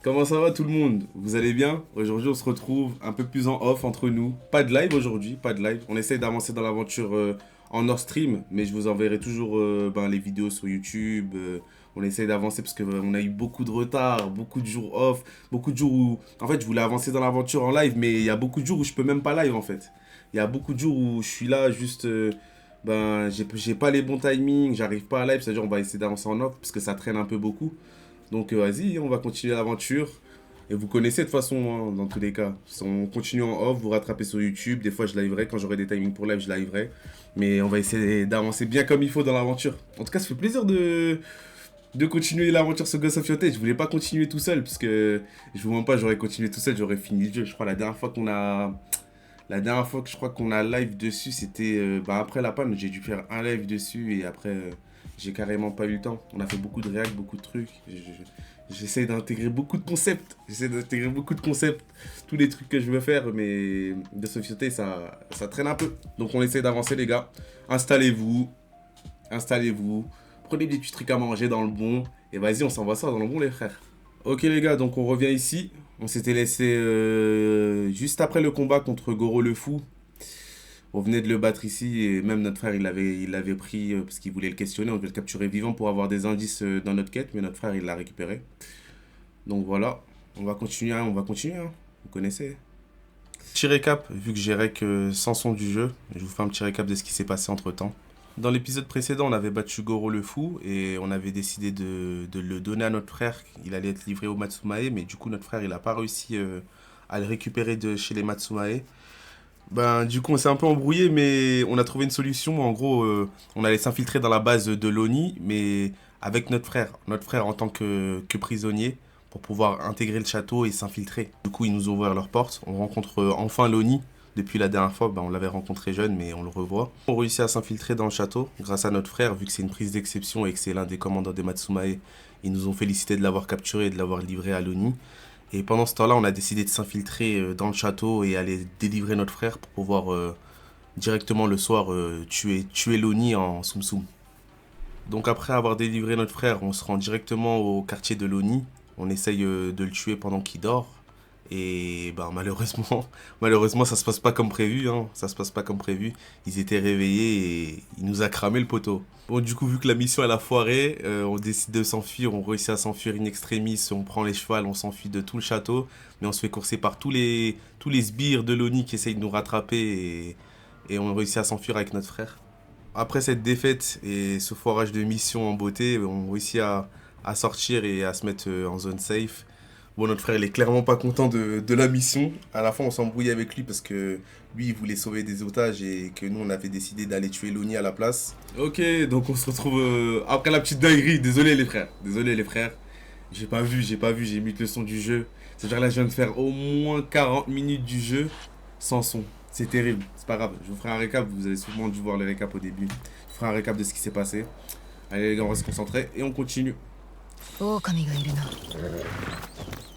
Comment ça va tout le monde? Vous allez bien? Aujourd'hui on se retrouve un peu plus en off entre nous. Pas de live aujourd'hui, pas de live. On essaye d'avancer dans l'aventure en hors stream, mais je vous enverrai toujours les vidéos sur YouTube. On essaye d'avancer parce qu'on a eu beaucoup de retard, beaucoup de jours off, beaucoup de jours où... En fait je voulais avancer dans l'aventure en live, mais il y a beaucoup de jours où je peux même pas live en fait. Il y a beaucoup de jours où je suis là juste... j'ai pas les bons timings, j'arrive pas à live, c'est-à-dire on va essayer d'avancer en off parce que ça traîne un peu beaucoup. Donc vas-y, on va continuer l'aventure. Et vous connaissez de toute façon, hein, dans tous les cas. On continue en off, vous rattrapez sur YouTube. Des fois, je liverai. Quand j'aurai des timings pour live, je liverai. Mais on va essayer d'avancer bien comme il faut dans l'aventure. En tout cas, ça fait plaisir de continuer l'aventure sur Ghost of Your Tale. Je voulais pas continuer tout seul, parce que je vous mens pas, j'aurais continué tout seul, j'aurais fini le jeu. Je crois la dernière fois qu'on a... La dernière fois que je crois qu'on a live dessus, c'était après la panne. J'ai dû faire un live dessus et après, j'ai carrément pas eu le temps. On a fait beaucoup de réacts, beaucoup de trucs. J'essaie d'intégrer beaucoup de concepts. Tous les trucs que je veux faire, mais de société, ça traîne un peu. Donc on essaie d'avancer, les gars. Installez-vous. Installez-vous. Prenez des petits trucs à manger dans le bon. Et vas-y, on s'envoie ça dans le bon, les frères. Ok, les gars, donc on revient ici. On s'était laissé juste après le combat contre Goro le Fou. On venait de le battre ici et même notre frère il l'avait pris parce qu'il voulait le questionner. On devait le capturer vivant pour avoir des indices dans notre quête, mais notre frère il l'a récupéré. Donc voilà, on va continuer, hein. Vous connaissez. Petit récap, vu que j'ai rec sans son du jeu, je vous fais un petit récap de ce qui s'est passé entre temps. Dans l'épisode précédent, on avait battu Goro le Fou et on avait décidé de le donner à notre frère. Il allait être livré au Matsumae, mais du coup, notre frère, il n'a pas réussi à le récupérer de chez les Matsumae. Du coup, on s'est un peu embrouillé, mais on a trouvé une solution. En gros, on allait s'infiltrer dans la base de l'ONI, mais avec notre frère. Notre frère en tant que prisonnier, pour pouvoir intégrer le château et s'infiltrer. Du coup, ils nous ont ouvert leurs portes. On rencontre enfin l'ONI. Depuis la dernière fois, on l'avait rencontré jeune, mais on le revoit. On réussit à s'infiltrer dans le château grâce à notre frère, vu que c'est une prise d'exception et que c'est l'un des commandants des Matsumae. Ils nous ont félicité de l'avoir capturé et de l'avoir livré à l'ONI. Et pendant ce temps-là, on a décidé de s'infiltrer dans le château et aller délivrer notre frère pour pouvoir directement le soir tuer l'ONI en Tsum Tsum. Donc après avoir délivré notre frère, on se rend directement au quartier de l'ONI. On essaye de le tuer pendant qu'il dort. Et malheureusement, ça se passe pas comme prévu, hein. Ça se passe pas comme prévu. Ils étaient réveillés et il nous a cramé le poteau. Bon, du coup, vu que la mission elle a foiré, on décide de s'enfuir. On réussit à s'enfuir in extremis. On prend les chevals, on s'enfuit de tout le château. Mais on se fait courser par tous les sbires de l'ONI qui essayent de nous rattraper. Et on réussit à s'enfuir avec notre frère. Après cette défaite et ce foirage de mission en beauté, on réussit à sortir et à se mettre en zone safe. Bon, notre frère, il est clairement pas content de la mission. À la fin, on s'embrouille avec lui parce que lui, il voulait sauver des otages et que nous, on avait décidé d'aller tuer Loni à la place. Ok, donc on se retrouve après la petite dinguerie. Désolé, les frères. Désolé, les frères. J'ai pas vu, j'ai mis le son du jeu. C'est-à-dire là, je viens de faire au moins 40 minutes du jeu sans son. C'est terrible. C'est pas grave. Je vous ferai un récap. Vous avez sûrement dû voir le récap au début. Je vous ferai un récap de ce qui s'est passé. Allez, les gars, on va se concentrer et on continue.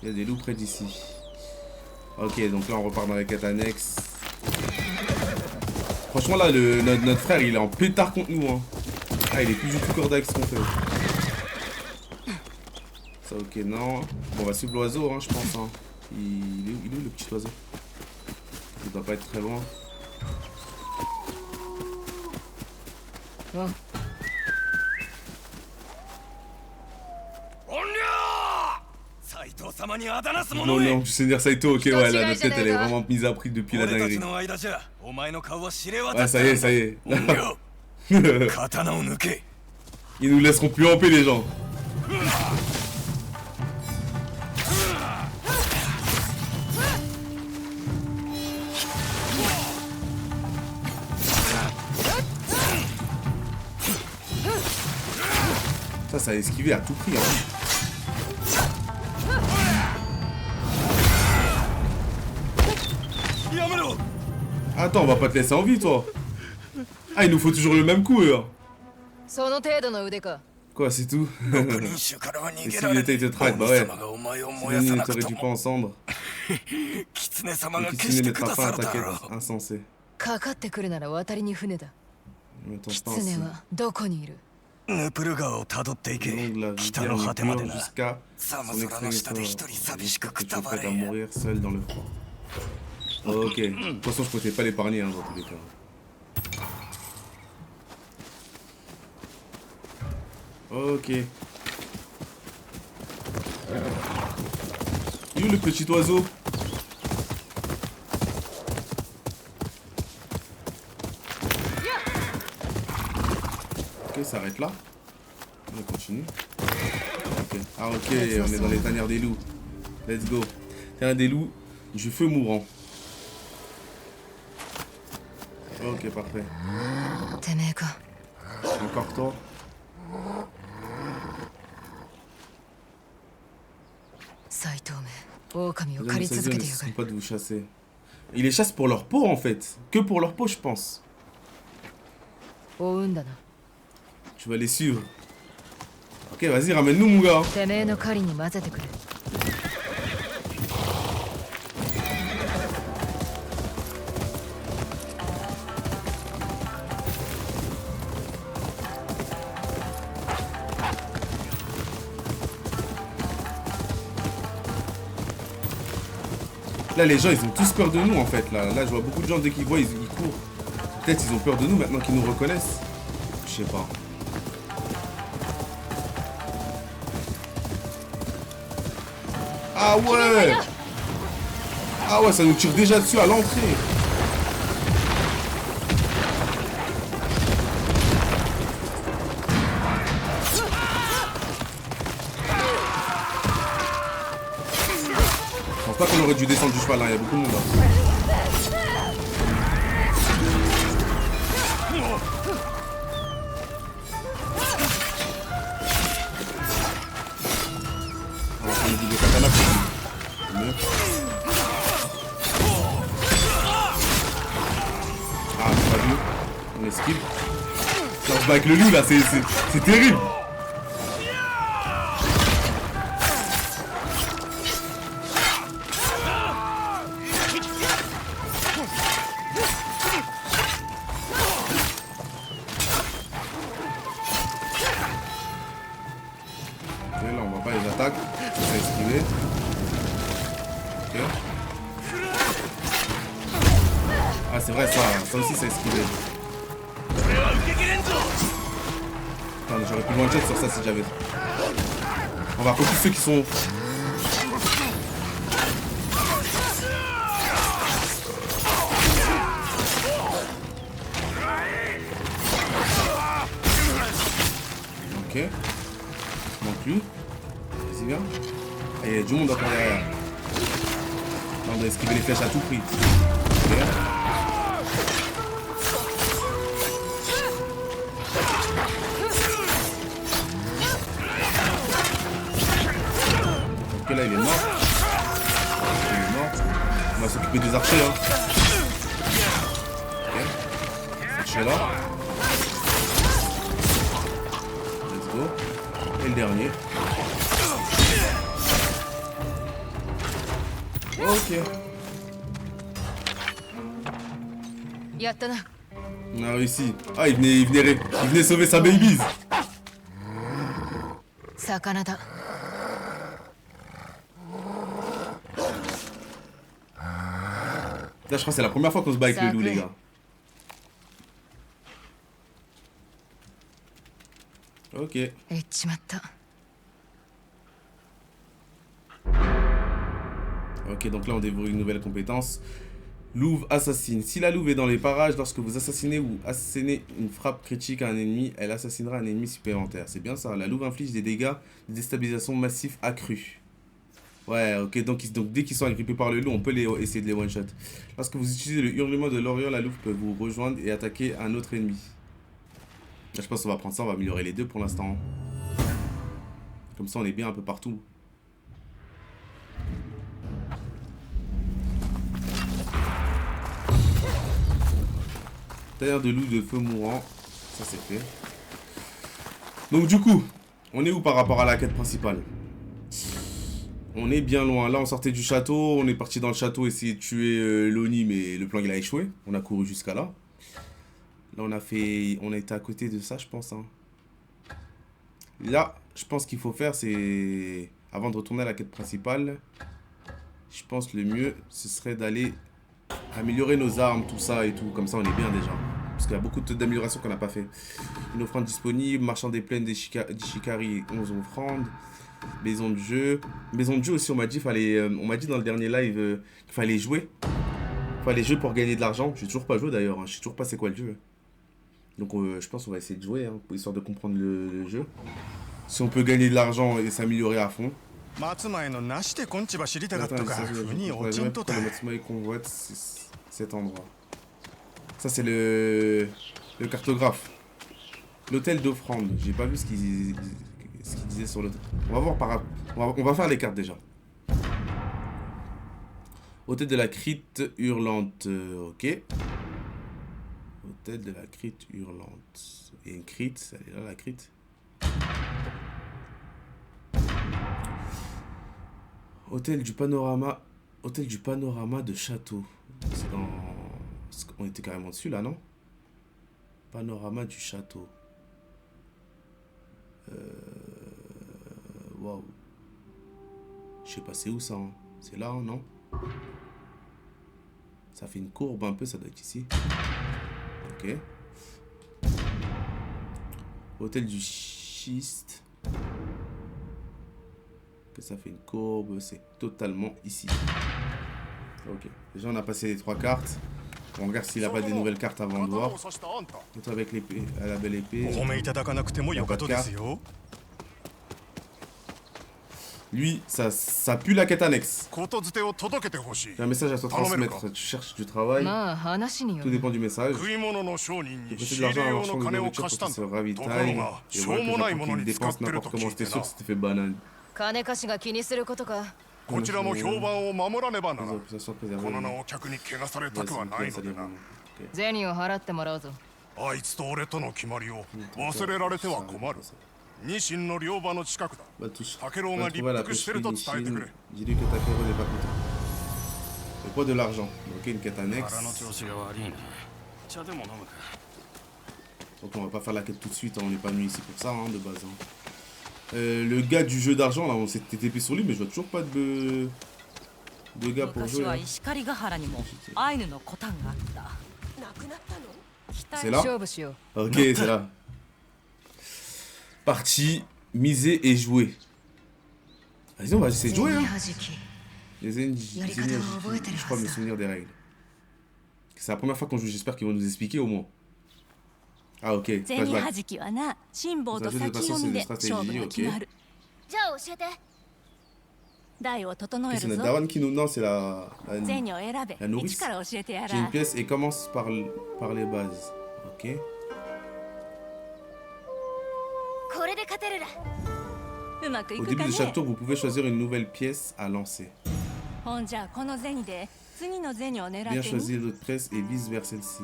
Il y a des loups près d'ici. Ok, donc là on repart dans les quêtes annexes. Franchement là, notre frère il est en pétard contre nous, hein. Ah, il est plus du tout cordé avec ce qu'on fait. Ça, ok, non. Bon, on va suivre l'oiseau, hein, je pense, hein. Il est où le petit oiseau? Il doit pas être très loin. Oh. Non, non, du Seigneur Saito, ok, ouais, là, notre tête, elle est vraiment mise à prix depuis la dinguerie. Ah, ça y est, ça y est. Ils nous laisseront plus en paix, les gens. Ça a esquivé à tout prix, hein. Attends, on va pas te laisser en vie, toi. Ah, il nous faut toujours le même coup, eux. Quoi, c'est tout? Et si l'unité te traque, bah ouais. Si l'unité ne te réduit pas ensemble, le Kitsune ne mettra pas à ta quête, insensé. Ne me tente pas ainsi. ヌプル川をたどっていけ。 Le long de la 北 rivière の果てまで Nipur な。 jusqu'à 寒 son 空の下で一人 extrémité. 寂しくく Je た suis ば prêt à れ。 mourir seul dans le froid. Ok. De toute façon, je comptais pas l'épargner hein, dans tous les cas. Ok. Il est où le petit oiseau? Ok, ça arrête là. On continue. Ok. Ah ok, on est dans les tanières des loups. Let's go. Tanière des loups, du feu mourant. Ok, parfait. Encore toi. Les hommes ne cesseront pas de vous chasser. Ils les chassent pour leur peau en fait. Que pour leur peau, je pense. Tu vas les suivre. Ok, vas-y, ramène-nous, mon gars. Là, les gens, ils ont tous peur de nous, en fait. Là, je vois beaucoup de gens, dès qu'ils voient, ils courent. Peut-être ils ont peur de nous maintenant qu'ils nous reconnaissent. Je sais pas. Ah ouais! Ah ouais, ça nous tire déjà dessus à l'entrée. Je pense pas qu'on aurait dû descendre du cheval là, il y a beaucoup de monde là. On va prendre du katana pour mieux. Ah, c'est pas vu. On esquive. Ça, on se bat avec le loup là, c'est terrible. Ok, là on voit pas les attaques. Ça esquiver. Ok. Ah c'est vrai ça aussi ça esquivé. Attends, j'aurais pu one shot sur ça si j'avais. On va focus ceux qui sont. Ok. Il manque lui. Vas-y viens. Et il y a du monde encore derrière. Là, on doit esquiver les flèches à tout prix. Ok. Ok là il est mort. Il est mort. On va s'occuper des archers hein. Ok. Archer là. Let's go. Et le dernier. Ok. On a réussi. Ah il venait sauver sa baby. Là, je crois que c'est la première fois qu'on se bat avec le loup, les gars. Ok. Ok, donc là, on découvre une nouvelle compétence. Louve assassine. Si la louve est dans les parages, lorsque vous assassinez ou assassinez une frappe critique à un ennemi, elle assassinera un ennemi supplémentaire. C'est bien ça. La louve inflige des dégâts de déstabilisation massifs accrus. Ouais, ok, donc dès qu'ils sont agrippés par le loup, on peut essayer de les one-shot. Lorsque vous utilisez le hurlement de l'Orient, la louve peut vous rejoindre et attaquer un autre ennemi. Là, je pense qu'on va prendre ça, on va améliorer les deux pour l'instant. Comme ça, on est bien un peu partout. Tailleur de loup de feu mourant, ça c'est fait. Donc du coup, on est où par rapport à la quête principale? On est bien loin. Là, on sortait du château. On est parti dans le château essayer de tuer l'Oni, mais le plan il a échoué. On a couru jusqu'à là. Là, on a été à côté de ça, je pense. Hein. Là, je pense qu'il faut faire, c'est... Avant de retourner à la quête principale, je pense le mieux, ce serait d'aller améliorer nos armes, tout ça et tout. Comme ça, on est bien déjà. Parce qu'il y a beaucoup d'améliorations qu'on n'a pas fait. Une offrande disponible, marchand des plaines d'Ishikari, 11 offrandes. Maison de jeu. Maison de jeu aussi, on m'a dit, on m'a dit dans le dernier live qu'il fallait jouer. Il fallait jouer pour gagner de l'argent. Je n'ai toujours pas joué d'ailleurs. Hein. Je sais toujours pas c'est quoi le jeu. Donc je pense qu'on va essayer de jouer, hein, histoire de comprendre le jeu. Si on peut gagner de l'argent et s'améliorer à fond. Attends, Matsumae convoite cet endroit. Ça c'est le cartographe. L'hôtel d'offrande. J'ai pas vu ce qu'il disait sur l'hôtel. On va voir on va faire les cartes déjà. Hôtel de la Crypte hurlante. Ok. Hôtel de la Crypte hurlante. Il y a une crypte. Elle est là la crypte. Hôtel du panorama. Hôtel du panorama de château. C'est dans... On était carrément dessus là, non? Panorama du château. Waouh. Je sais pas c'est où ça. Hein. C'est là, hein, non? Ça fait une courbe un peu, ça doit être ici. Ok. Hôtel du schiste. Que ça fait une courbe, c'est totalement ici. Ok. Déjà on a passé les 3 cartes. On regarde s'il n'a pas des nouvelles cartes avant de voir. Autre avec l'épée, à la belle épée. Il y a pas de carte. Lui, ça pue la quête annexe. J'ai un message à te transmettre. Tu cherches du travail. Tout dépend du message. Tu possèdes de l'argent à un marchand de nourriture pour qu'il se ravitaille. Et voilà que qu'il dépense n'importe comment. C'était sûr que c'était fait banane. こちらの評判を守らねばならん。この名を客に汚されたくはないのでな。銭を払ってもらうぞ。あいつと俺との決まりを忘れられては困る。ニシンの漁場の近くだ。タケロウが立腹してると伝えてくれ。Dis-lui que Takero n'est pas content. Le poids de l'argent. Ok, une quête annexe. Donc on va pas faire la quête tout de suite, hein. On n'est pas venu ici pour ça, hein, de base. Hein. Le gars du jeu d'argent, là, on s'est TP sur lui, mais je vois toujours pas de gars pour jouer. Hein. C'est là? Ok, c'est là. Partie, miser et jouer. Vas-y, on va essayer de jouer. Hein. Les ennemis, je crois me souvenir des règles. C'est la première fois qu'on joue, j'espère qu'ils vont nous expliquer au moins. Ah ok, flashback. C'est un jeu de patience et de stratégie, ok. C'est notre daronne qui nous... Non, c'est la nourrice. J'ai une pièce et commence par les bases. Ok. Au début de chaque tour, vous pouvez choisir une nouvelle pièce à lancer. Bien choisir l'autre pièce et vise vers celle-ci.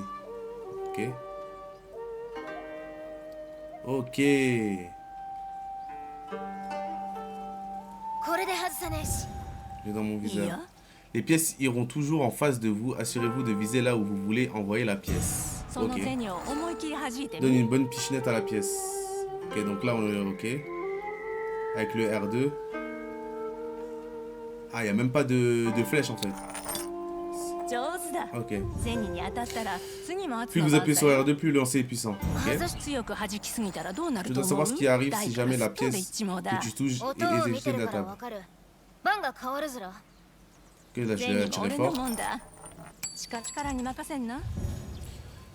Ok. Ok. J'ai dans mon viseur. Les pièces iront toujours en face de vous. Assurez-vous de viser là où vous voulez envoyer la pièce. Ok. Donne une bonne pichenette à la pièce. Ok, donc là on est ok. Avec le R2. Ah, il n'y a même pas de flèche en fait. Ok. Plus vous appuyez sur R2, plus le lancer est puissant. Okay. Je dois savoir ce qui arrive si jamais la pièce que tu touches est éjectée de la table. Ok, là je vais tirer fort.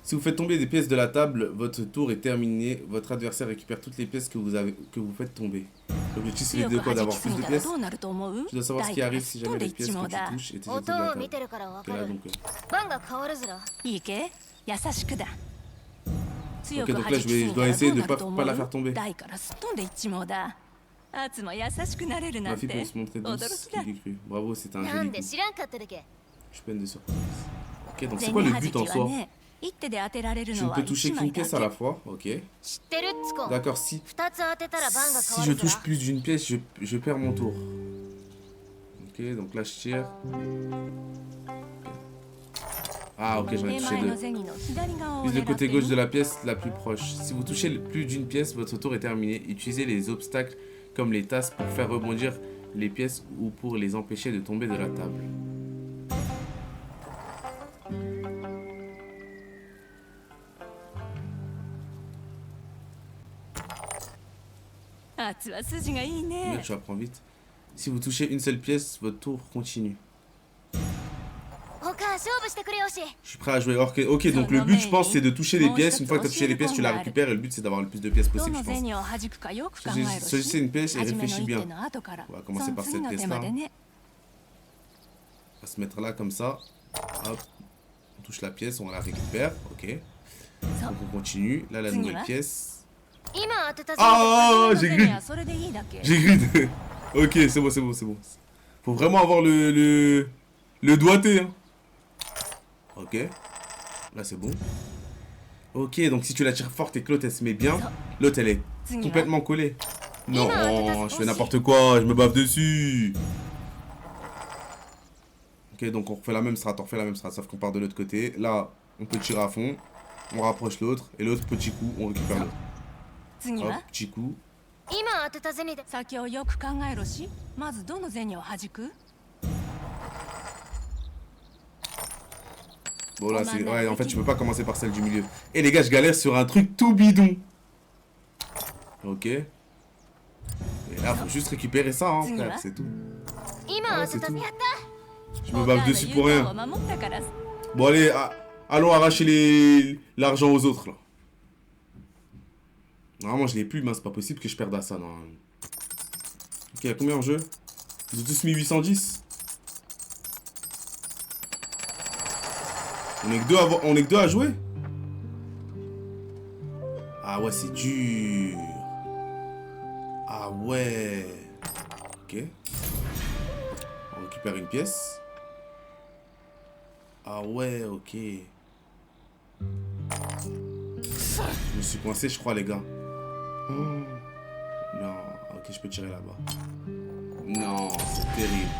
Si vous faites tomber des pièces de la table, votre tour est terminé. Votre adversaire récupère toutes les pièces que vous faites tomber. L'objectif c'est de quoi d'avoir plus de pièces. Tu dois savoir ce qui arrive si jamais les pièces que tu touches étaient éjectées de la table. Ok, là donc. Ok, donc là je dois essayer de ne pas la faire tomber. Ma fille peut se montrer douce, qui l'ai cru. Bravo, c'est un joli coup. Je suis pleine de surprise. Ok, donc c'est quoi le but en soi? Tu ne peux toucher qu'une pièce à la fois, ok. D'accord, si je touche plus d'une pièce, je perds mon tour. Ok, donc là je tire. Ah ok, j'en ai touché 2. Vise le côté gauche de la pièce la plus proche. Si vous touchez plus d'une pièce, votre tour est terminé. Utilisez les obstacles comme les tasses pour faire rebondir les pièces ou pour les empêcher de tomber de la table. Mais tu apprends vite. Si vous touchez une seule pièce, votre tour continue. Je suis prêt à jouer. Ok, donc le but, je pense, c'est de toucher les pièces. Une fois que tu as touché les pièces, tu la récupères. Et le but, c'est d'avoir le plus de pièces possible, je pense. Choisissez une pièce et réfléchis bien. On va commencer par cette pièce-là. On va se mettre là, comme ça. Hop. On touche la pièce, on la récupère. Ok. Donc on continue. Là, la nouvelle pièce. Ah, j'ai grid. J'ai grid. Ok, c'est bon, c'est bon, c'est bon. Faut vraiment avoir le doigté, hein. Ok. Là, c'est bon. Ok, donc si tu la tires forte et que l'autre, elle se met bien, l'autre, elle est complètement collée. Non, je fais n'importe quoi, je me bave dessus. Ok, donc on refait la même strat, sauf qu'on part de l'autre côté. Là, on peut tirer à fond. On rapproche l'autre. Et l'autre, petit coup, on récupère l'autre. Hop, petit coup. Bon là c'est... Ouais en fait tu peux pas commencer par celle du milieu. Et les gars je galère sur un truc tout bidon. Ok. Et là faut juste récupérer ça hein frère, c'est tout. Ouais, c'est tout. Je me bave dessus pour rien. Bon allez, allons arracher l'argent aux autres là. Normalement je l'ai plus, mais c'est pas possible que je perde à ça non. Ok, y'a combien en jeu? Ils ont tous mis 810. On est que deux à jouer. Ah ouais, c'est dur. Ah ouais. Ok. On récupère une pièce. Ah ouais, ok. Je me suis coincé, je crois, les gars. Oh. Non. Ok, je peux tirer là-bas. Non, c'est terrible.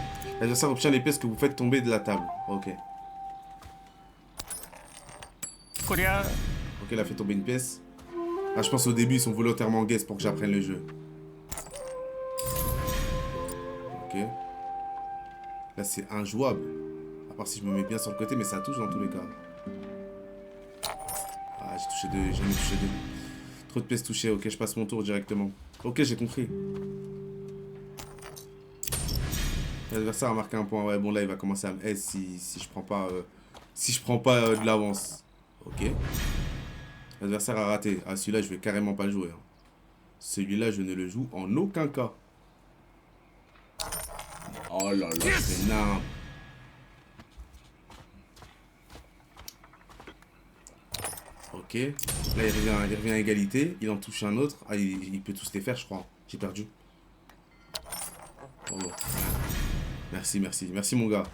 L'adversaire obtient les pièces que vous faites tomber de la table. Ok. Ok, il a fait tomber une pièce. Ah, je pense au début, ils sont volontairement guess pour que j'apprenne le jeu. Ok. Là, c'est injouable. À part si je me mets bien sur le côté, mais ça touche dans tous les cas. Ah, j'ai touché deux, j'ai jamais touché deux. Trop de pièces touchées. Ok, je passe mon tour directement. Ok, j'ai compris. L'adversaire a marqué un point. Ouais, bon, là, il va commencer à me S si je prends pas, de l'avance. Ok. L'adversaire a raté. Ah, celui-là, je vais carrément pas le jouer. Hein. Celui-là, je ne le joue en aucun cas. Oh là là, c'est énorme. Ok. Là, il revient à égalité. Il en touche un autre. Ah, il peut tous les faire, je crois. J'ai perdu. Oh. Merci, merci. Merci, mon gars.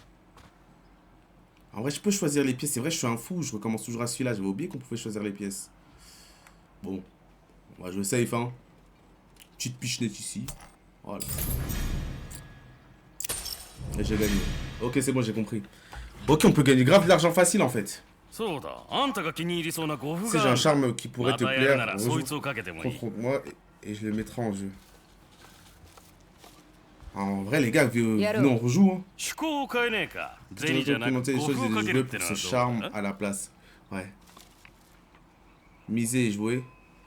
En vrai, je peux choisir les pièces. C'est vrai, je suis un fou. Je recommence toujours à celui-là. J'avais oublié qu'on pouvait choisir les pièces. Bon. On va jouer safe, hein. Petite pichenette ici. Voilà. Et j'ai gagné. Ok, c'est bon, j'ai compris. Ok, on peut gagner grave de l'argent facile, en fait. Si j'ai un charme qui pourrait te plaire, confronte-moi et je le mettrai en jeu. En vrai, les gars, nous on rejoue. Hein. Je vais commenter les choses et les jouer pour ce charme à la place. Ouais. Miser et jouer.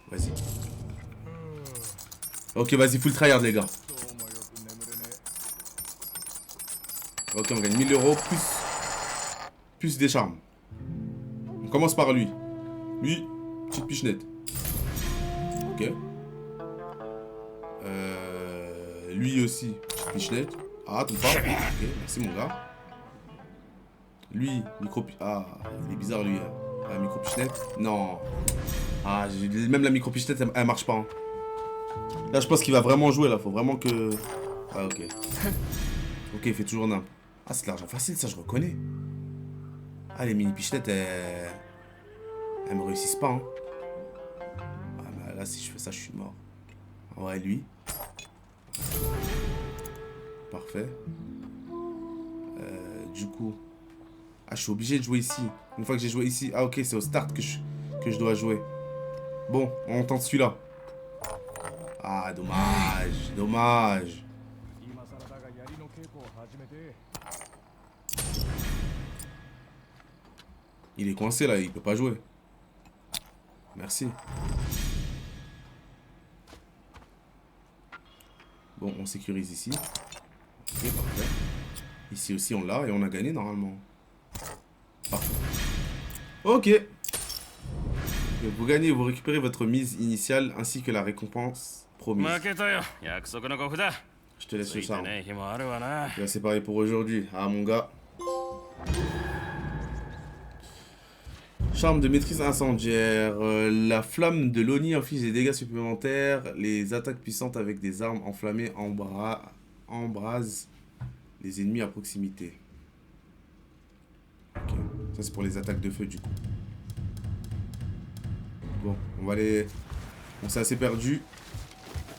Vas-y. Ok, vas-y, full tryhard, les gars. Ok, on gagne 1000 € plus des charmes. On commence par lui. Lui, petite pichenette. Ok. Lui aussi, petite pichenette. Ah, tout pas. Ok, merci mon gars. Lui, micro... Ah, il est bizarre lui. Hein. Ah, micro pichenette. Non. Ah, même la micro pichenette, elle marche pas. Hein. Là, je pense qu'il va vraiment jouer là. Faut vraiment que... Ah, ok. Ok, il fait toujours nimp. Ah, c'est de l'argent facile, ça, je reconnais. Ah, les mini pichenettes, elles me réussissent pas. Hein. Ah, mais là, si je fais ça, je suis mort. Ouais, lui. Parfait. Du coup. Ah, je suis obligé de jouer ici. Une fois que j'ai joué ici... Ah, ok, c'est au start que je dois jouer. Bon, on tente celui-là. Ah, dommage. Dommage. Il est coincé, là. Il peut pas jouer. Merci. Bon, on sécurise ici. Ok, parfait. Ici aussi, on l'a et on a gagné, normalement. Parfait. Ok. Vous gagnez, vous récupérez votre mise initiale ainsi que la récompense promise. Je te laisse le charme. C'est pareil pour aujourd'hui. Ah, mon gars. Charme de maîtrise incendiaire. La flamme de l'Oni inflige des dégâts supplémentaires. Les attaques puissantes avec des armes enflammées embrasent les ennemis à proximité. Ok. Ça, c'est pour les attaques de feu, du coup. Bon, on va aller... On s'est assez perdu.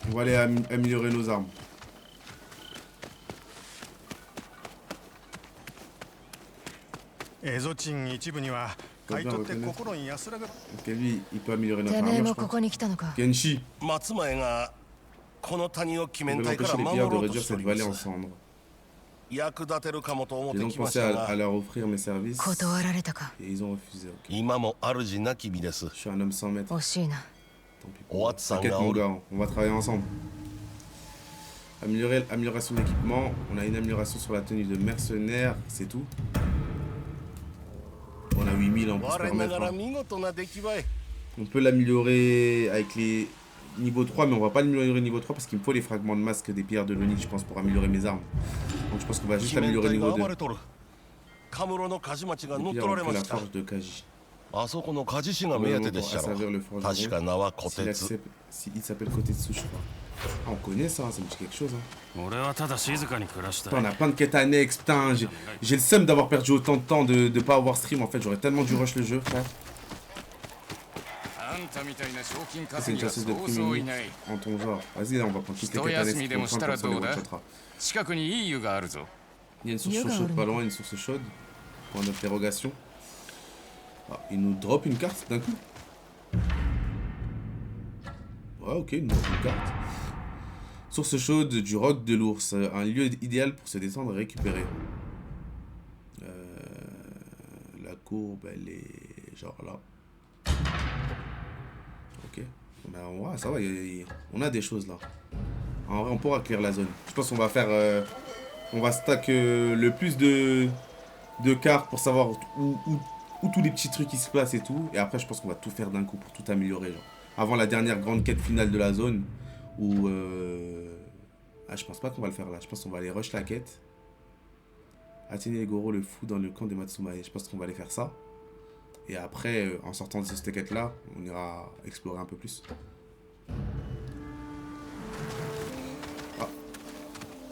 On va aller améliorer nos armes. Ok, lui, il peut améliorer notre armure, je pense. Kenshi. On peut l'empêcher les pillards de réduire cette vallée en cendres. J'ai donc pensé à leur offrir mes services. Et ils ont refusé. Okay. Je suis un homme sans maître. Tant pis pour eux. T'inquiète mon gars, on va travailler ensemble. Amélioration d'équipement. On a une amélioration sur la tenue de mercenaire, c'est tout. On a 8000, on peut se permettre. Hein. On peut l'améliorer avec les niveau 3, mais on va pas l'améliorer niveau 3 parce qu'il me faut les fragments de masque des pierres de l'Oni, je pense, pour améliorer mes armes. Donc je pense qu'on va juste améliorer niveau 2. Et puis on fait la forge de Kaji. Pour asservir le forgeron. Il s'appelle Kotetsu, je crois. Ah, on connaît ça, ça me dit quelque chose. Hein. Putain, on a plein de quêtes annexes, putain. J'ai le seum d'avoir perdu autant de temps de pas avoir stream en fait. J'aurais tellement dû rush le jeu, frère. C'est une chasseuse de prix minute en ton genre. Vas-y, là, on va prendre toutes les quêtes annexes pour prendre, comme ça, on les one-shotera. Il y a une source chaude pas loin, une source chaude. Point d'interrogation. Ah, il nous drop une carte d'un coup. Ouais, ok, il nous drop une carte. Source chaude du roc de l'ours. Un lieu idéal pour se détendre et récupérer. La courbe, elle est genre là. Ok. Ouais, ça va, on a des choses là. En vrai, on pourra clear la zone. Je pense qu'on va faire... on va stack le plus de cartes pour savoir où tous les petits trucs qui se placent et tout. Et après, je pense qu'on va tout faire d'un coup pour tout améliorer. Genre. Avant la dernière grande quête finale de la zone. Où... Ah, je pense pas qu'on va le faire là. Je pense qu'on va aller rush la quête. Atteigner Goro le fou dans le camp de Matsumae. Je pense qu'on va aller faire ça. Et après, en sortant de cette quête là, on ira explorer un peu plus. Ah.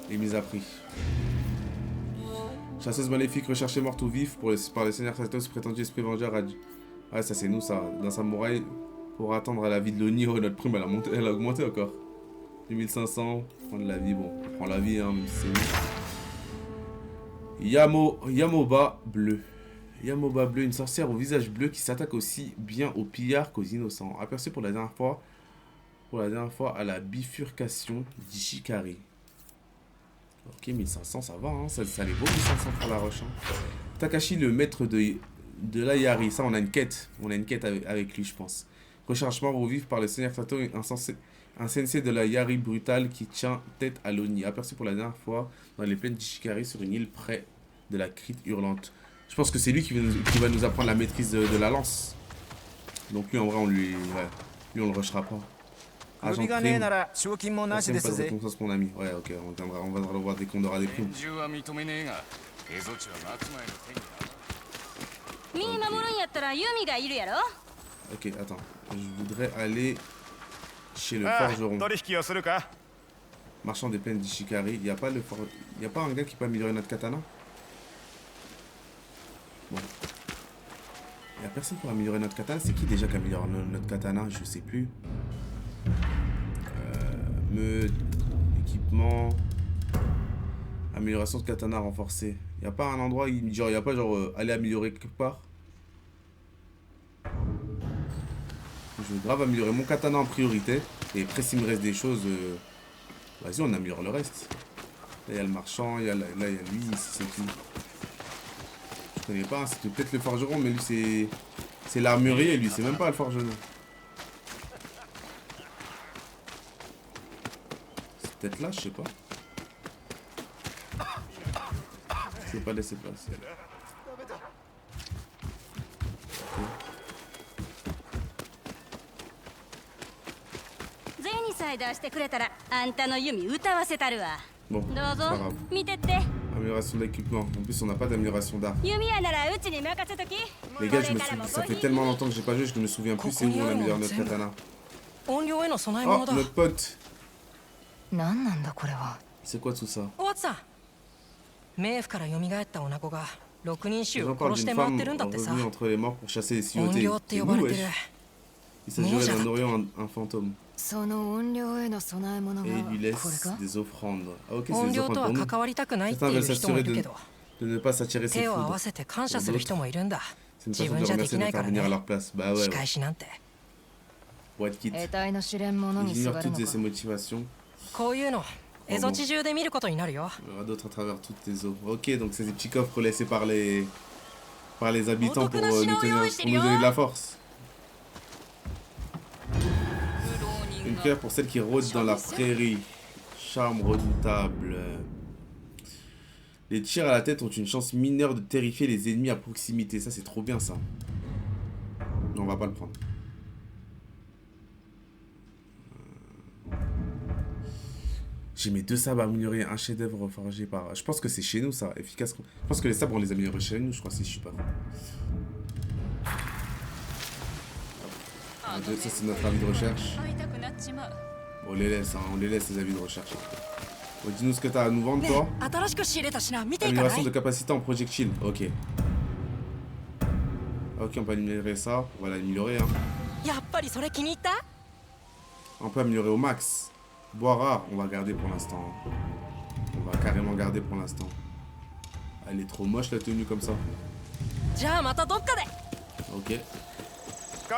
Les mises à prix. Chasseuse maléfique recherchée morte ou vif par le seigneur Satos, prétendu esprit vengeur. Ouais, ça c'est nous ça. D'un samouraï, pour attendre à la vie de l'Oni, oh, notre prime elle a augmenté encore. 2500, prendre la vie, bon, on prend la vie, hein, même si c'est nous. Yamoba bleu. Yamoba bleu, une sorcière au visage bleu qui s'attaque aussi bien aux pillards qu'aux innocents. Aperçue pour la dernière fois à la bifurcation d'Ishikari. Ok, 1500, ça va, hein, ça les vaut 1500 pour la roche. Hein. Takashi, le maître de l'Ayari, ça on a une quête. On a une quête avec lui, je pense. Rechargement au vif par le seigneur Sato, un sensei de la Yari brutale qui tient tête à l'Oni. Aperçu pour la dernière fois dans les plaines d'Ishikari sur une île près de la crite hurlante. Je pense que c'est lui qui va nous apprendre la maîtrise de la lance. Donc lui, en vrai, on le rushera pas. Agent de crime. Pas de récompense, mon ami. Ouais, ok, on va revoir dès qu'on aura des primes. Ok, attends. Je voudrais aller chez le forgeron. Marchand des plaines d'Ishikari. Il n'y a pas un gars qui peut améliorer notre katana? Bon. Il n'y a personne pour améliorer notre katana. C'est qui déjà qui améliore notre katana? Je sais plus. Meute, équipement, amélioration de katana renforcée. Y a pas un endroit, genre, y a pas genre aller améliorer quelque part. Je veux grave améliorer mon katana en priorité. Et après, s'il me reste des choses, vas-y, on améliore le reste. Là, il y a le marchand, là, il y a lui, ici, c'est qui? Je connais pas, c'était peut-être le forgeron, mais lui, c'est l'armurier, lui, c'est même pas le forgeron. C'est peut-être là, je sais pas. Je vais pas laisser passer. Bon, c'est pas grave. Amélioration d'équipement. En plus, on n'a pas d'amélioration d'art. Les gars, ça fait tellement longtemps que j'ai pas joué, je me souviens plus c'est où on améliore notre katana. Oh, notre pote. C'est quoi tout ça? J'en parle d'une femme revenue entre les morts pour chasser les sciautés. C'est où, wesh? Il s'agirait d'un Orion, un fantôme. Et il lui laisse des offrandes. Ah ok, c'est des offrandes pour nous. Certains veulent s'assurer de ne pas s'attirer ses foudres. C'est une façon de remercier de faire venir à leur place. Bah ouais. What kit. Il ignore toutes ses motivations. Il y aura d'autres à travers toutes tes eaux. Ok, donc c'est des petits coffres laissés par les habitants pour nous donner de la force. Une pierre pour celle qui rôde dans la prairie. Charme redoutable. Les tirs à la tête ont une chance mineure de terrifier les ennemis à proximité. Ça, c'est trop bien, ça. Non, on va pas le prendre. J'ai mes 2 sabres améliorés, un chef-d'œuvre forgé par... Je pense que c'est chez nous, ça. Efficace. Je pense que les sabres, on les améliore chez nous, je crois, si je suis pas fou. Ça, c'est notre avis de recherche. Bon, on les laisse, hein. On les laisse, les avis de recherche. Bon, dis-nous ce que t'as à nous vendre, toi. Amélioration de capacité en projectile. Ok. Ok, on peut améliorer ça. On va l'améliorer, hein. On peut améliorer au max. Bois rare, on va garder pour l'instant. On va carrément garder pour l'instant. Elle est trop moche, la tenue comme ça. Ok. Je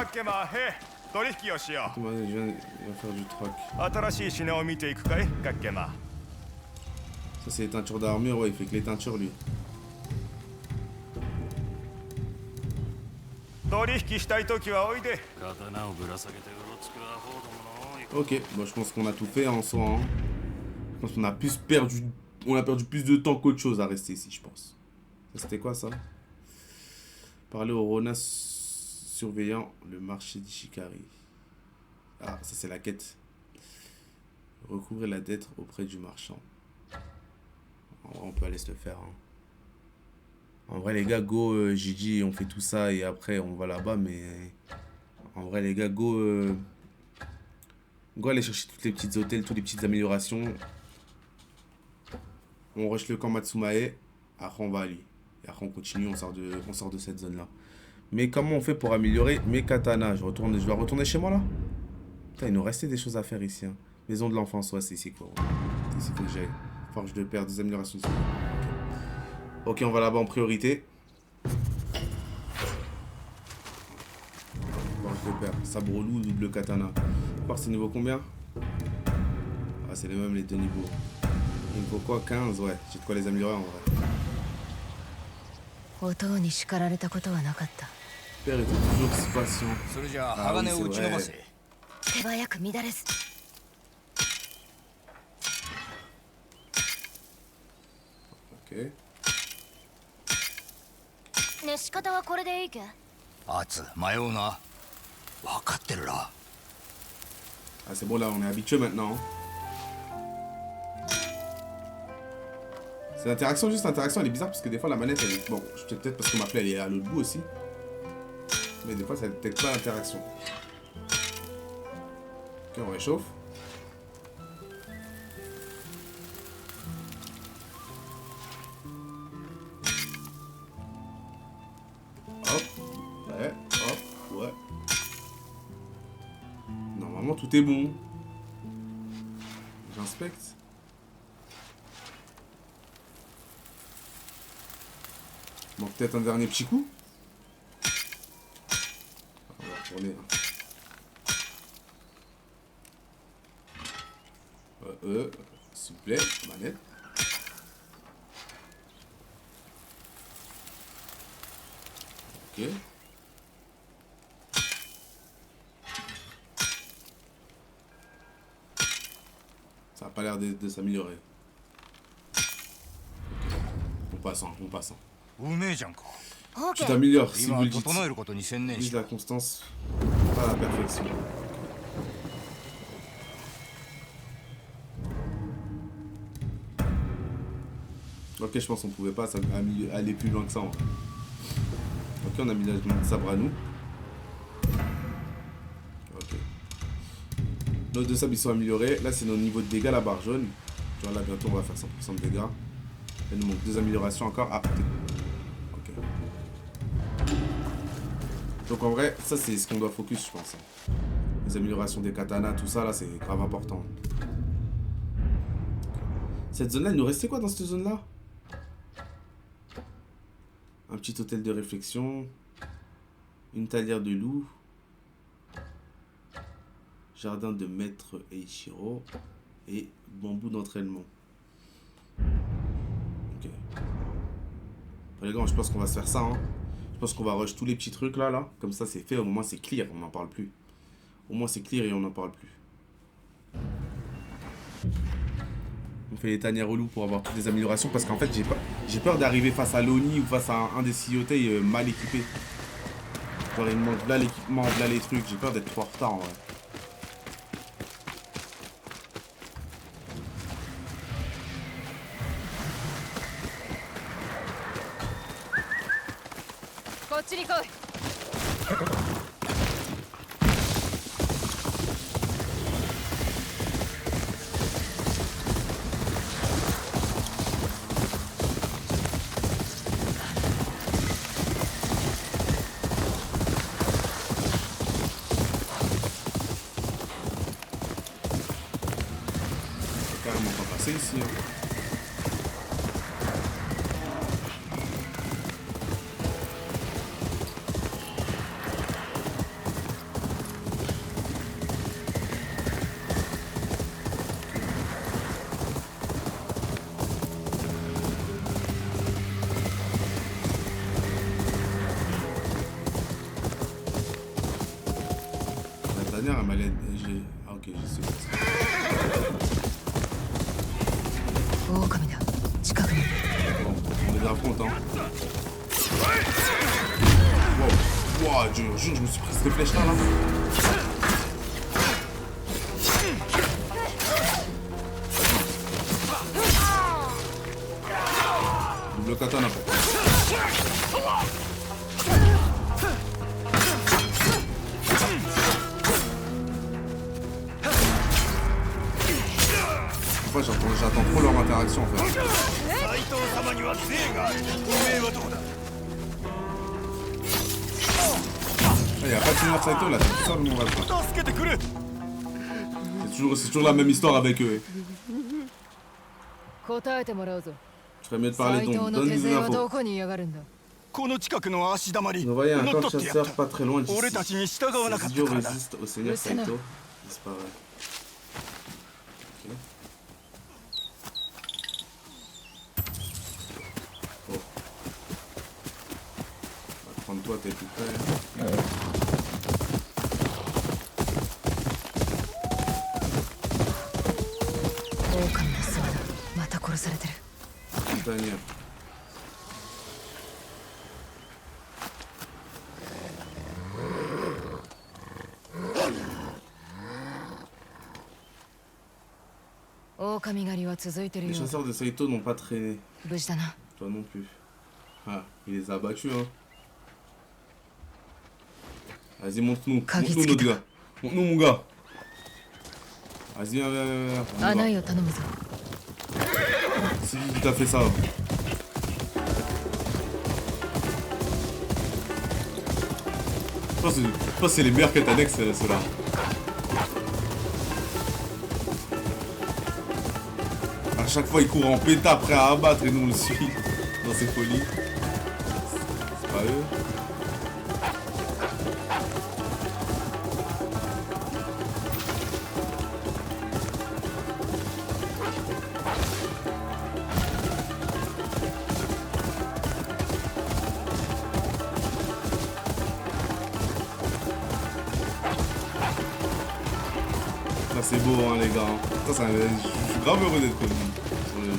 viens faire du troc. Ça, c'est les teintures d'armure. Ouais, il fait que les teintures, lui. Ok, bon, je pense qu'on a tout fait en soi. Hein. Je pense qu'on a perdu plus de temps qu'autre chose à rester ici, je pense. Ça, c'était quoi, ça? Parler au Rona surveillant le marché d'Ishikari. Ah, ça, c'est la quête. Recouvrir la dette auprès du marchand. En vrai, on peut aller se le faire. Hein. En vrai, les gars, go, j'ai dit, on fait tout ça et après, on va là-bas, mais... En vrai, les gars, go... Go aller chercher tous les petits hôtels, toutes les petites améliorations. On rush le camp Matsumae. Après on va à lui. Et après on continue, on sort de cette zone là. Mais comment on fait pour améliorer mes katanas? Je dois retourner chez moi là? Putain, il nous restait des choses à faire ici. Hein. Maison de l'enfance, ouais, c'est ici quoi. C'est ici que j'aille. Forge de père, des améliorations. Ok, on va là-bas en priorité. Forge de père, sabre loup, double katana. C'est niveau combien? Ah, c'est les mêmes les 2 niveaux. Il me faut quoi? 15? Ouais, j'ai de quoi les améliorer en vrai. Père était toujours si patient. Ah oui, c'est vrai. Ok. Ah c'est bon là, on est habitué maintenant. C'est l'interaction, juste l'interaction elle est bizarre parce que des fois la manette elle est... Bon, peut-être parce que ma plaie elle est à l'autre bout aussi. Mais des fois ça détecte pas l'interaction. Ok, on réchauffe. Hop, ouais, hop, ouais. Normalement tout est bon. J'inspecte. manque peut-être un dernier petit coup. On va retourner. S'il vous plaît, manette. Ok. Ça n'a pas l'air de s'améliorer. On passe, on passe. Tu t'améliores si vous le dites. Juste la constance, pas la perfection. Ok, je pense qu'on pouvait pas aller plus loin que ça. En fait. Ok, on a mis le sabre à nous. Ok. Nos deux sabres ils sont améliorés. Là, c'est nos niveaux de dégâts, la barre jaune. Tu vois, là, bientôt, on va faire 100% de dégâts. Il nous manque 2 améliorations encore. Ah, ok. Donc, en vrai, ça, c'est ce qu'on doit focus, je pense. Les améliorations des katanas, tout ça, là, c'est grave important. Cette zone-là, il nous restait quoi dans cette zone-là? Un petit hôtel de réflexion. Une talière de loup. Jardin de maître Eiichiro. Et bambou d'entraînement. Ok. Bon, les gars, je pense qu'on va se faire ça. Hein. Je pense qu'on va rush tous les petits trucs là. Comme ça, c'est fait. Au moins, c'est clear. On n'en parle plus. Au moins, c'est clear et on n'en parle plus. On fait les tanières au loup pour avoir toutes les améliorations. Parce qu'en fait, j'ai peur d'arriver face à l'Oni ou face à un des Siyotei mal équipés. Genre, il me manque là l'équipement, là les trucs. J'ai peur d'être trop en retard en vrai. Carrément pas passer ici. Hein. La dernière, elle m'a l'air. Ah, ok, je sais pas. Bon, on est grave content. Wow, wow, je jure, je me suis pris cette flèche là. Double katana. Enfin, j'attends trop leur interaction en fait. Il n'y a pas de Seigneur Saito là, c'est tout ça le mon rêve. C'est toujours la même histoire avec eux. Je ferais mieux de parler donc, donne des infos. Vous voyez un camp de chasseurs pas très loin d'ici. Ces idiots résistent au Seigneur Saito. Disparaît. Okay. Oh. On va prendre toi, t'es plus près. Daniel. Les chasseurs de Saito n'ont pas traîné. Toi non plus. Ah, il les a abattus, hein. Vas-y, montre-nous. Montre-nous, notre gars. Montre-nous, mon gars. Vas-y, viens. C'est lui qui t'a fait ça. Je pense que c'est les meilleurs Katanex, ceux-là. À chaque fois, il court en péta prêt à abattre et nous on le suit dans ses folies. pas eux. Ça c'est beau hein les gars. Ça, je suis grave heureux d'être connu sur le jeu.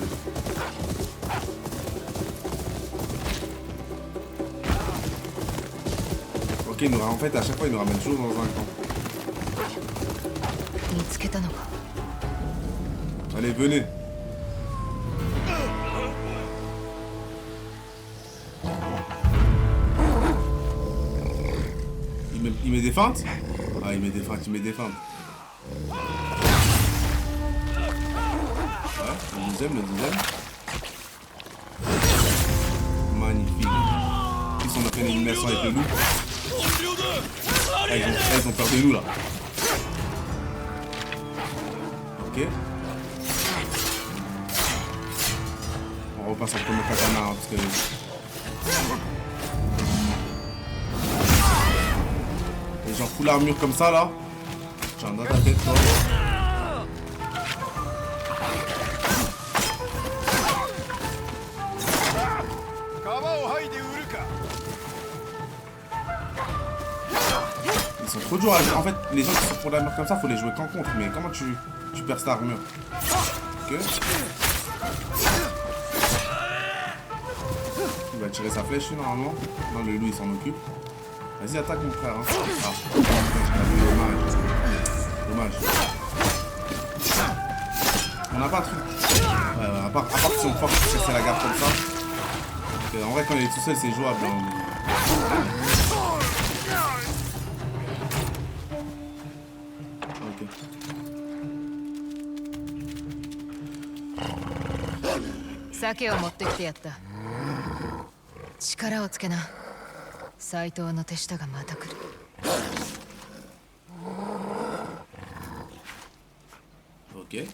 Ok, en fait à chaque fois il nous ramène toujours dans un camp. 見つけたのか Allez, venez. Il met des feintes. Ah, il met des feintes, il met des feintes. Ouais, le deuxième. Magnifique. Ils sont en train d'élimination avec le loup. Ah, ils ont peur de nous là. Ok. On repasse avec le katana hein, parce que... Les gens full armure comme ça là. J'en ai dans ta tête toi. Ils sont trop durs à jouer. En fait, les gens qui sont pour l'armure comme ça, faut les jouer qu'en contre. Mais comment tu perces ta armure? Ok. Il va tirer sa flèche normalement. Non, le loup il s'en occupe. Vas-y, attaque mon frère. Hein. Ah, dommage. On n'a pas un truc. À part si on force de casser la garde comme ça. En vrai, quand il est tout seul, c'est jouable. Hein. Ok. 酒を持ってきてやった。力をつけな。斎藤の手下がまた来る。Ok.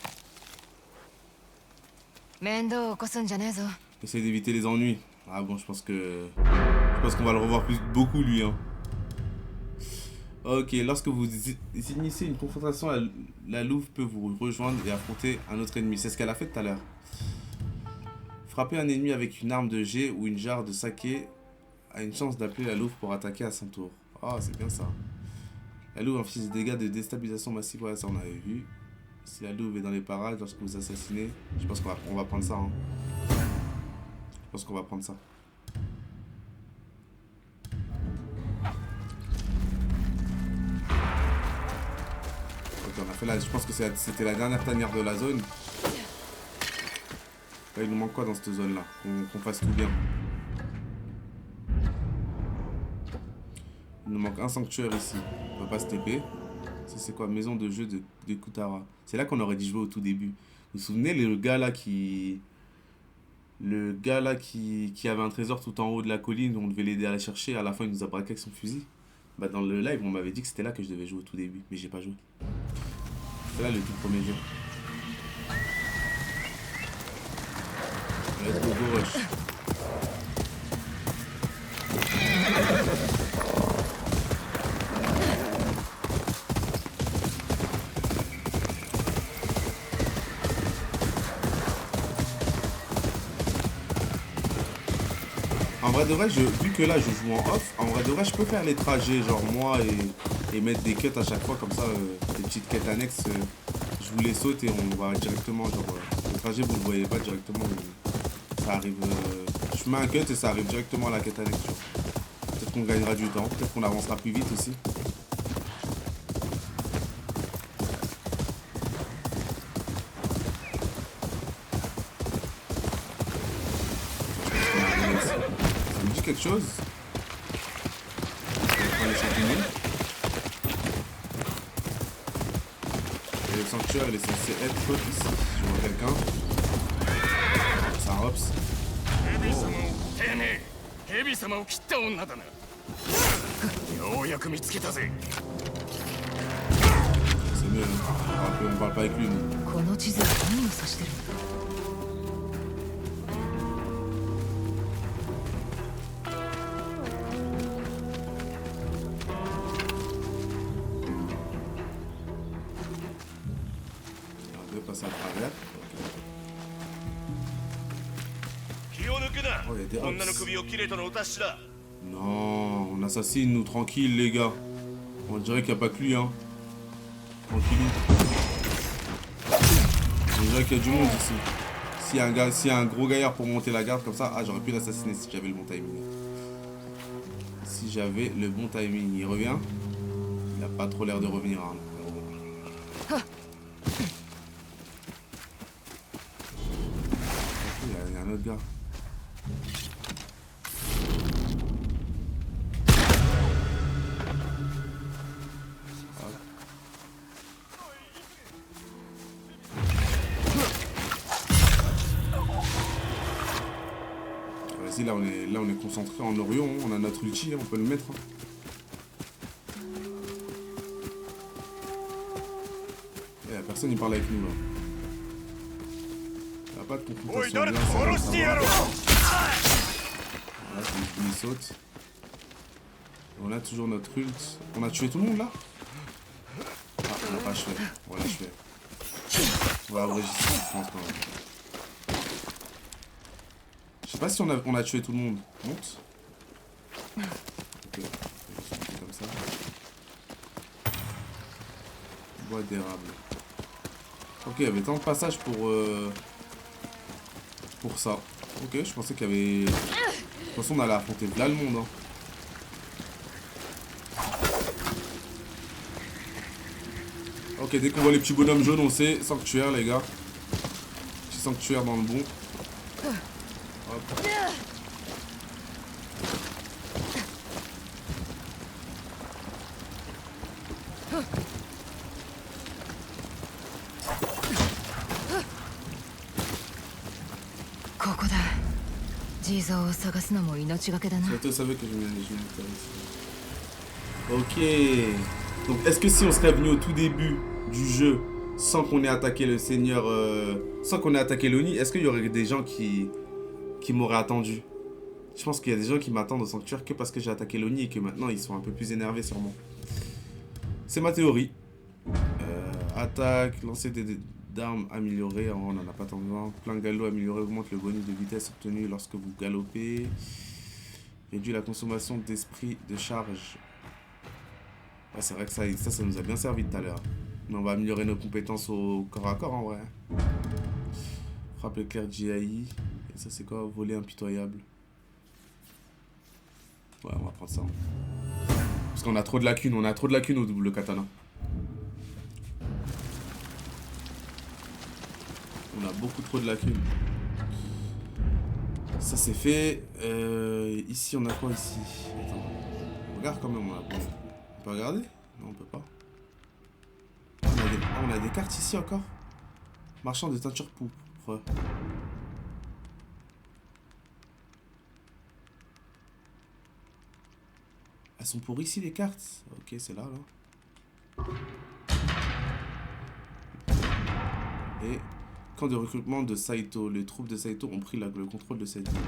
面倒を起こすんじゃねえぞ。 Essaye d'éviter les ennuis. Ah bon, je pense qu'on va le revoir beaucoup lui. Hein. Ok, lorsque vous initiez une confrontation, la louve peut vous rejoindre et affronter un autre ennemi. C'est ce qu'elle a fait tout à l'heure. Frapper un ennemi avec une arme de jet ou une jarre de saké a une chance d'appeler la louve pour attaquer à son tour. Ah, c'est bien ça. La louve inflige des dégâts de déstabilisation massive. Ouais, ça on avait vu. Si la louve est dans les parages lorsque vous assassinez, je pense qu'on va prendre ça. Hein. Je pense qu'on va prendre ça. Ok, on a fait là. Je pense que c'était la dernière tanière de la zone. Là, il nous manque quoi dans cette zone là? Qu'on fasse tout bien. Il nous manque un sanctuaire ici. On va pas se TP. Ça c'est quoi? Maison de jeu de Kutara. C'est là qu'on aurait dû jouer au tout début. Vous vous souvenez le gars là qui avait un trésor tout en haut de la colline, on devait l'aider à la chercher, à la fin il nous a braqué avec son fusil. Bah dans le live on m'avait dit que c'était là que je devais jouer au tout début, mais j'ai pas joué. C'est là le tout premier jeu. Let's go rush. En vrai de vrai, vu que là je joue en off, en vrai de vrai je peux faire les trajets genre moi et mettre des cuts à chaque fois comme ça, des petites quêtes annexes, je vous les saute et on va directement genre le trajet vous le voyez pas directement, ça arrive, je mets un cut et ça arrive directement à la quête annexe. Peut-être qu'on gagnera du temps, peut-être qu'on avancera plus vite aussi. Quelque chose. On va prendre les champignons. Et le sanctuaire il est censé être ici. Je vois quelqu'un. Ça hops. C'est mieux. On parle pas avec lui. この地図は何を指してるんだ。 Ok, des hops. Non, on assassine, nous, tranquille, les gars. On dirait qu'il n'y a pas que lui, hein. Tranquillou. On dirait qu'il y a du monde ici. S'il y a un gros gaillard pour monter la garde comme ça, ah, j'aurais pu l'assassiner si j'avais le bon timing. Si j'avais le bon timing. Il revient. Il n'a pas trop l'air de revenir, hein. Il y a un autre gars. Vas-y, là on est concentré en Orion, hein. On a notre ulti, on peut le mettre. Hein. Et la personne il parle avec nous là. Il n'y a pas de confrontation. Bien, voilà, il saute. On a toujours notre ult. On a tué tout le monde là? Ah, on n'a pas achevé. On va l'achever. On va enregistrer, je pense quand même. Je sais pas si on a tué tout le monde. Monte. Ok. Comme ça. Bois d'érable. Ok, il y avait tant de passages pour ça. Ok, je pensais qu'il y avait... De toute façon, on allait affronter là le monde. Hein. Ok, dès qu'on voit les petits bonhommes jaunes, on sait. Sanctuaire, les gars. Petit sanctuaire dans le bon. Hop. Bientôt, ça veut que je me Ok. Donc, est-ce que si on serait venu au tout début du jeu sans qu'on ait attaqué le seigneur, sans qu'on ait attaqué l'Oni, est-ce qu'il y aurait des gens qui m'auraient attendu? Je pense qu'il y a des gens qui m'attendent au sanctuaire que parce que j'ai attaqué l'Oni et que maintenant ils sont un peu plus énervés sûrement. C'est ma théorie. Attaque, lancer d'armes améliorées, on n'en a pas tant besoin. Plein galop amélioré augmente le bonus de vitesse obtenu lorsque vous galopez. Réduit la consommation d'esprit de charge. Ah, c'est vrai que ça nous a bien servi tout à l'heure. Mais on va améliorer nos compétences au corps à corps en vrai. Frappe éclair GAI. Et ça c'est quoi? Voler impitoyable. Ouais, on va prendre ça. Parce qu'on a trop de lacunes. On a trop de lacunes au double katana. On a beaucoup trop de lacunes. Ça c'est fait. Ici on a quoi ici? Attends. On regarde quand même. On peut regarder? Non, on peut pas. On a des cartes ici encore. Marchand de teinture pourpre. Elles sont pour ici les cartes. Ok, c'est là. Et camp de recrutement de Saito. Les troupes de Saito ont pris le contrôle de cette ville.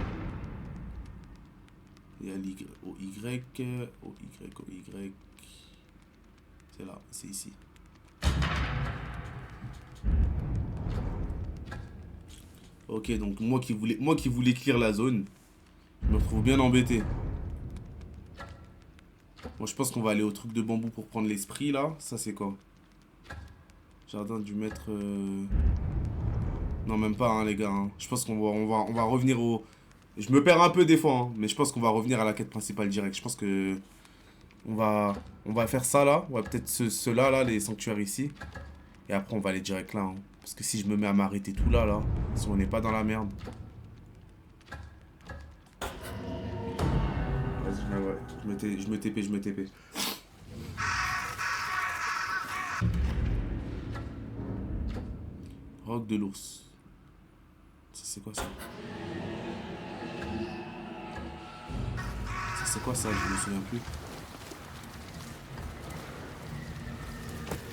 Il y a l'Y. Au Y. C'est là, c'est ici. Ok, donc moi qui voulais clear la zone, je me trouve bien embêté. Moi je pense qu'on va aller au truc de bambou pour prendre l'esprit là. Ça c'est quoi? Jardin du maître... Non même pas hein, les gars. Hein. Je pense qu'on va revenir au... Je me perds un peu des fois, hein, mais je pense qu'on va revenir à la quête principale direct. Je pense que... On va faire ça là. On va peut-être ceux-là, là, les sanctuaires ici. Et après on va aller direct là. Hein. Parce que si je me mets à m'arrêter tout là, si on n'est pas dans la merde. Vas-y, ouais. Je me TP. Roc de l'ours. Ça c'est quoi ça? Ça c'est quoi ça? Je me souviens plus.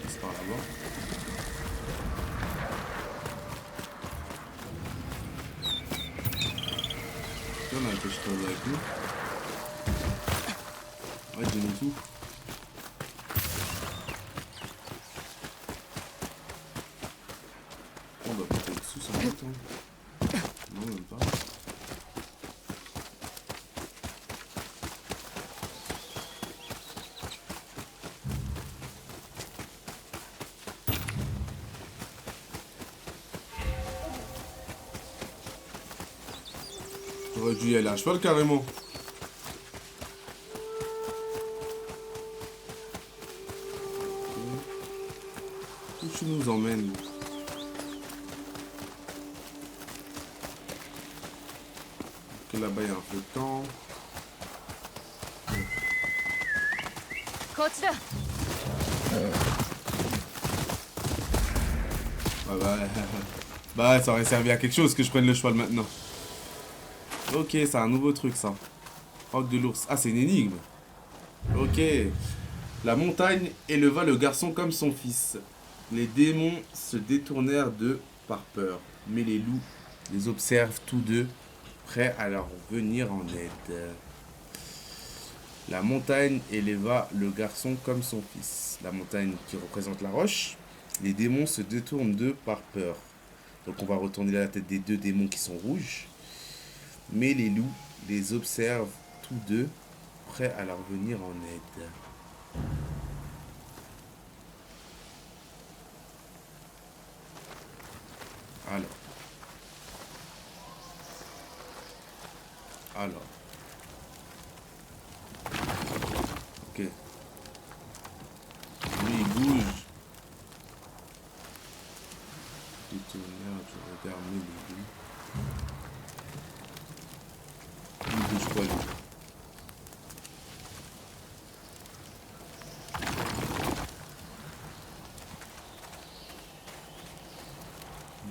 C'est par là-bas. On a quelque chose avec nous. Ouais, j'ai tout. On va peut-être dessous sans le temps. Non, même pas. aurait dû y aller à cheval carrément. Où tu nous emmènes? Ok, là-bas il y a un peu de temps. Bah, ça aurait servi à quelque chose que je prenne le cheval maintenant. Ok, c'est un nouveau truc ça. Roc de l'ours. Ah, c'est une énigme. Ok. La montagne éleva le garçon comme son fils. Les démons se détournèrent d'eux par peur. Mais les loups les observent tous deux, prêts à leur venir en aide. La montagne éleva le garçon comme son fils. La montagne qui représente la roche. Les démons se détournent d'eux par peur. Donc on va retourner la tête des deux démons qui sont rouges. Mais les loups les observent tous deux, prêts à leur venir en aide. Alors. Ok. Lui il bouge. Du tonnerre, du regard, mais lui. Il bouge pas lui.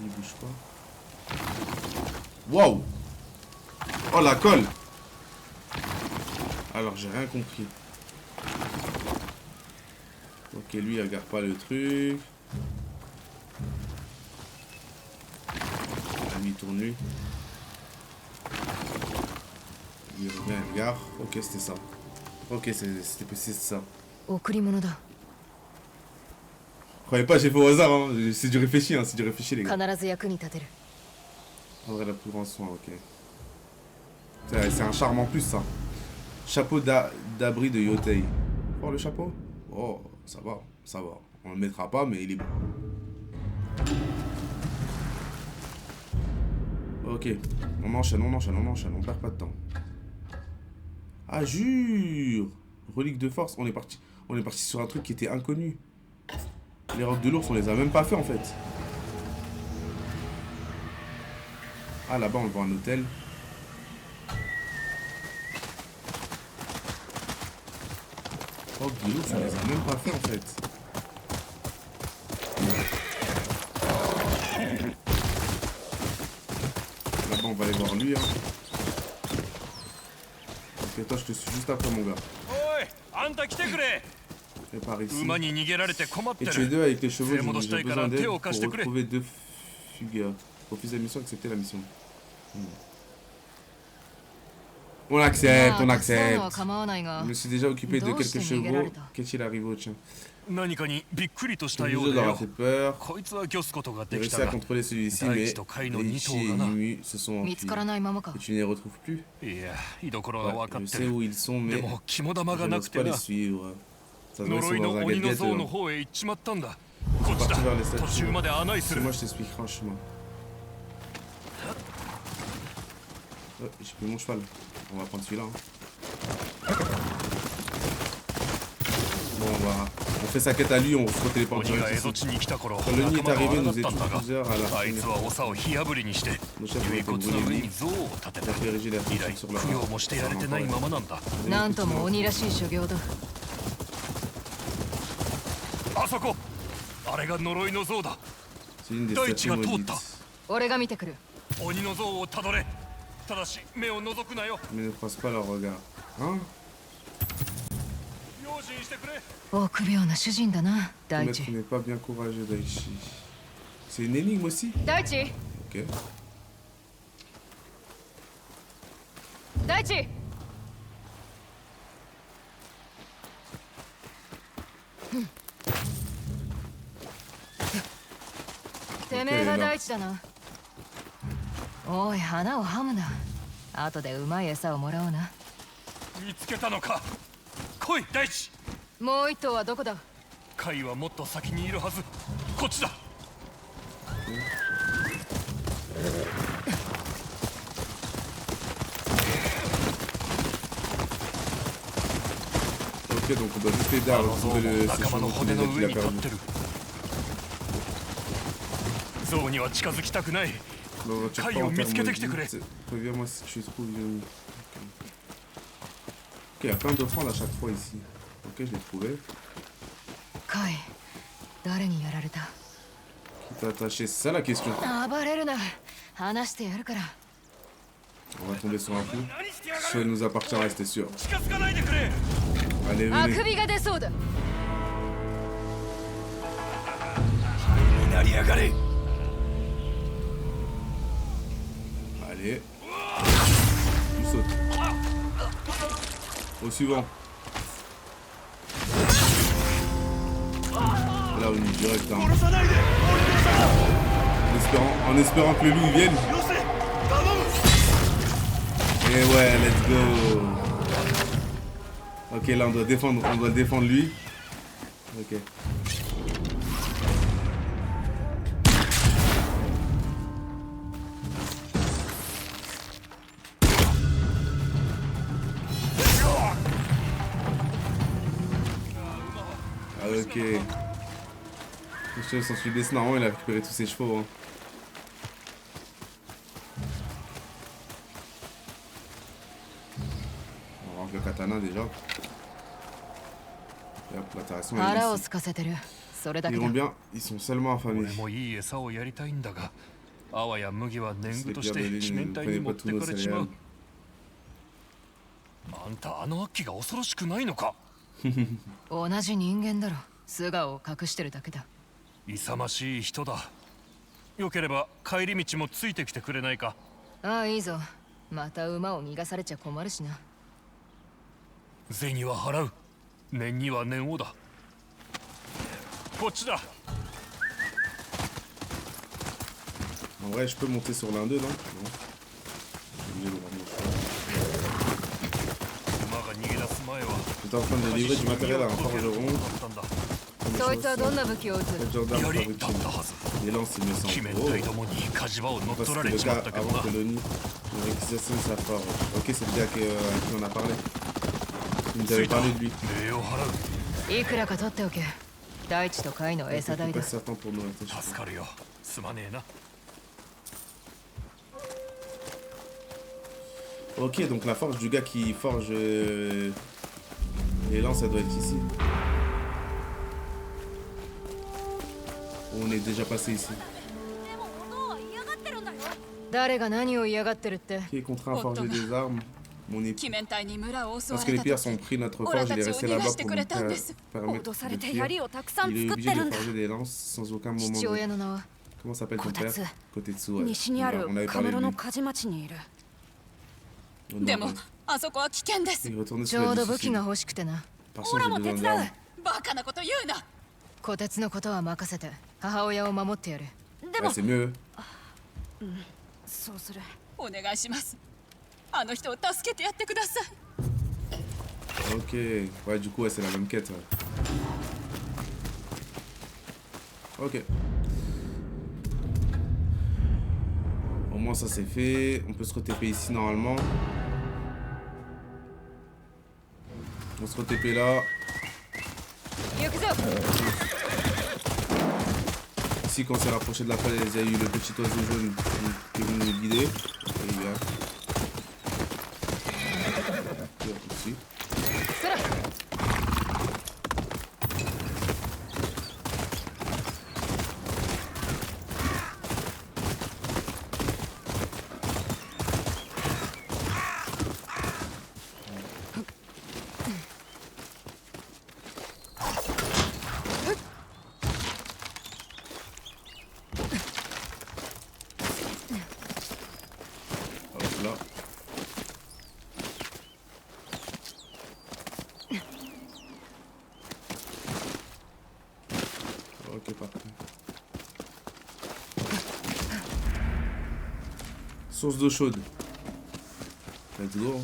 Il bouge pas. Waouh! Oh la colle! Alors j'ai rien compris. Ok, lui il regarde pas le truc. Lui il tourne lui. Il revient, il regarde. Ok, c'était ça. Ok, c'est ça. Croyez pas, j'ai fait au hasard, hein. C'est du réfléchi, hein. C'est du réfléchi, les gars. Prendrait la plus grande soin, ok. C'est un charme en plus, ça. Chapeau d'abri de Yotei. Oh, le chapeau? Oh, ça va, ça va. On le mettra pas, mais il est bon. Ok, on enchaîne, on perd pas de temps. Ah, jure! Relique de force, on est parti sur un truc qui était inconnu. Les rocs de l'ours, on les a même pas fait en fait. Ah, là-bas, on voit un hôtel. Rocs de l'ours, on les a même pas fait en fait. Là-bas, on va aller voir lui. Hein. Ok, toi, je te suis juste après, mon gars. Et par ici. Et tu es deux avec les chevaux, j'ai besoin d'aide pour retrouver deux fugueurs. Refuse la mission, accepter la mission. On accepte, on accepte. Je me suis déjà occupé de quelques chevaux. Qu'est-il arrivé au tien? Le museau leur a fait peur. J'ai réussi à contrôler celui-ci, mais Daichi et Nimu se sont enfuis. Et tu ne les retrouves plus? Ouais, je sais où ils sont, mais je n'ose pas les suivre. Ça se voit, ils sont dans un gadget. Je suis parti vers les statues. Si moi, je t'expliquerai un chemin. Oh, j'ai pris mon cheval. On va prendre celui-là. Hein. Bon, on fait sa quête à lui, on se téléporte direct ici. Quand le nid est arrivé, nous étions plusieurs à la première. Nos chefs ont été brûlés vifs. Il a fait ériger les artificiels sur leur art. C'est une des statues maudites. Mais ne croise pas leur regard. Hein? Le maître n'est pas bien courageux, Daichi. C'est une énigme aussi? Ok. Daichi! Oi, 花をはむな。後でうまい餌をもらおうな。見つけたのか。来い、大地。もう一頭はどこだ？貝はもっと先にいるはず。こっちだ。Ok, donc on doit juste l'aider à retrouver le séjour qu'il a perdu. 象には近づきたくない。 Non, tu Kai, pas en on termes misquette que maudits. Préviens-moi si tu trouves une... Ok, il y a plein d'offrandes à chaque fois ici. Ok, je l'ai trouvé. カイ誰にやられた？ Qui t'a attaché? C'est ça la question. 暴れるな、話してやるから。 On va tomber sur un coup. Ça nous appartiendra, c'était sûr. 近づかないでくれ。 Allez, あ venez. くびが出そうだ。になりやがれ。 Allez. Tu sautes. Au suivant. Là, on est direct. Hein. En espérant que le loup vienne. Et ouais, let's go. Ok, là, on doit le défendre lui. Ok. Ah, ok. Je s'en suis blessé, normalement il a récupéré tous ses chevaux. Hein. On rentre le katana déjà. Et hop, l'interaction est ici. Ils vont bien, ils sont seulement affamés. 俺もいい餌をやりたいんだが、泡や麦は年貢として地面体に持ってかれちまう。あんたあのアッキが恐ろしくないのか？同じ人間だろ。素顔を隠してるだけだ。勇ましい人だ。よければ帰り道もついてきてくれないか？ああ、いいぞ。また馬を逃がされちゃ困るしな。銭は払う。念には念をだ。こっちだ。 En vrai, je peux monter sur l'un d'eux, non? Non. J'étais en train de livrer du matériel à un forgeron. そいつはどんな武器を撃つ？ Quel genre d'arme fabrique-t-il? Des lances, il me semble. Oh, parce que le gars avant que l'ONI ne réquisitionne sa forge. Ok, c'est le gars à qui on a parlé. Il nous avait parlé de lui. いくらか取っておけ。大地と貝の餌代だ。 Pas certain pour nous rester. 助かるよ。すまねえな。 Ok, donc la forge du gars qui forge les lances, ça doit être ici. On est déjà passé ici. 誰が何を嫌がってるって？ Qui est contraint à forger des armes? Mon équipe. Parce que les pierres sont pris notre forge, il est resté là-bas pour nous permettre de fuir. Il est obligé de forger des lances sans aucun moment. 父親の名は？ Comment s'appelle ton père? Kotetsu. Ouais. 西にある On avait カ parlé ム de ロ lui. の梶町にいる。 Deもあそこは危険です。 Il retourne ち sur ょう la ど武器 difficile. が欲しくてな。 Par contre, j'ai besoin d'armes. バカなこと言うな。虎鉄のことは任せて母親を守ってやる。で Ouais, も c'est mieux. そうする。お願いします。あの人を助けてやってください。 Ok. Ouais, du coup, ouais, c'est la même quête. Ouais. Ok. Au moins, ça c'est fait. On peut se re-TP ici normalement. On se re-TP là. 行くぞ。 Ici, quand on s'est rapproché de la falaise, il y a eu le petit oiseau jaune qui est venu nous guider. Et il y a... Ici. そら。 Hop là. Ok, parfait. Source d'eau chaude. Let's go.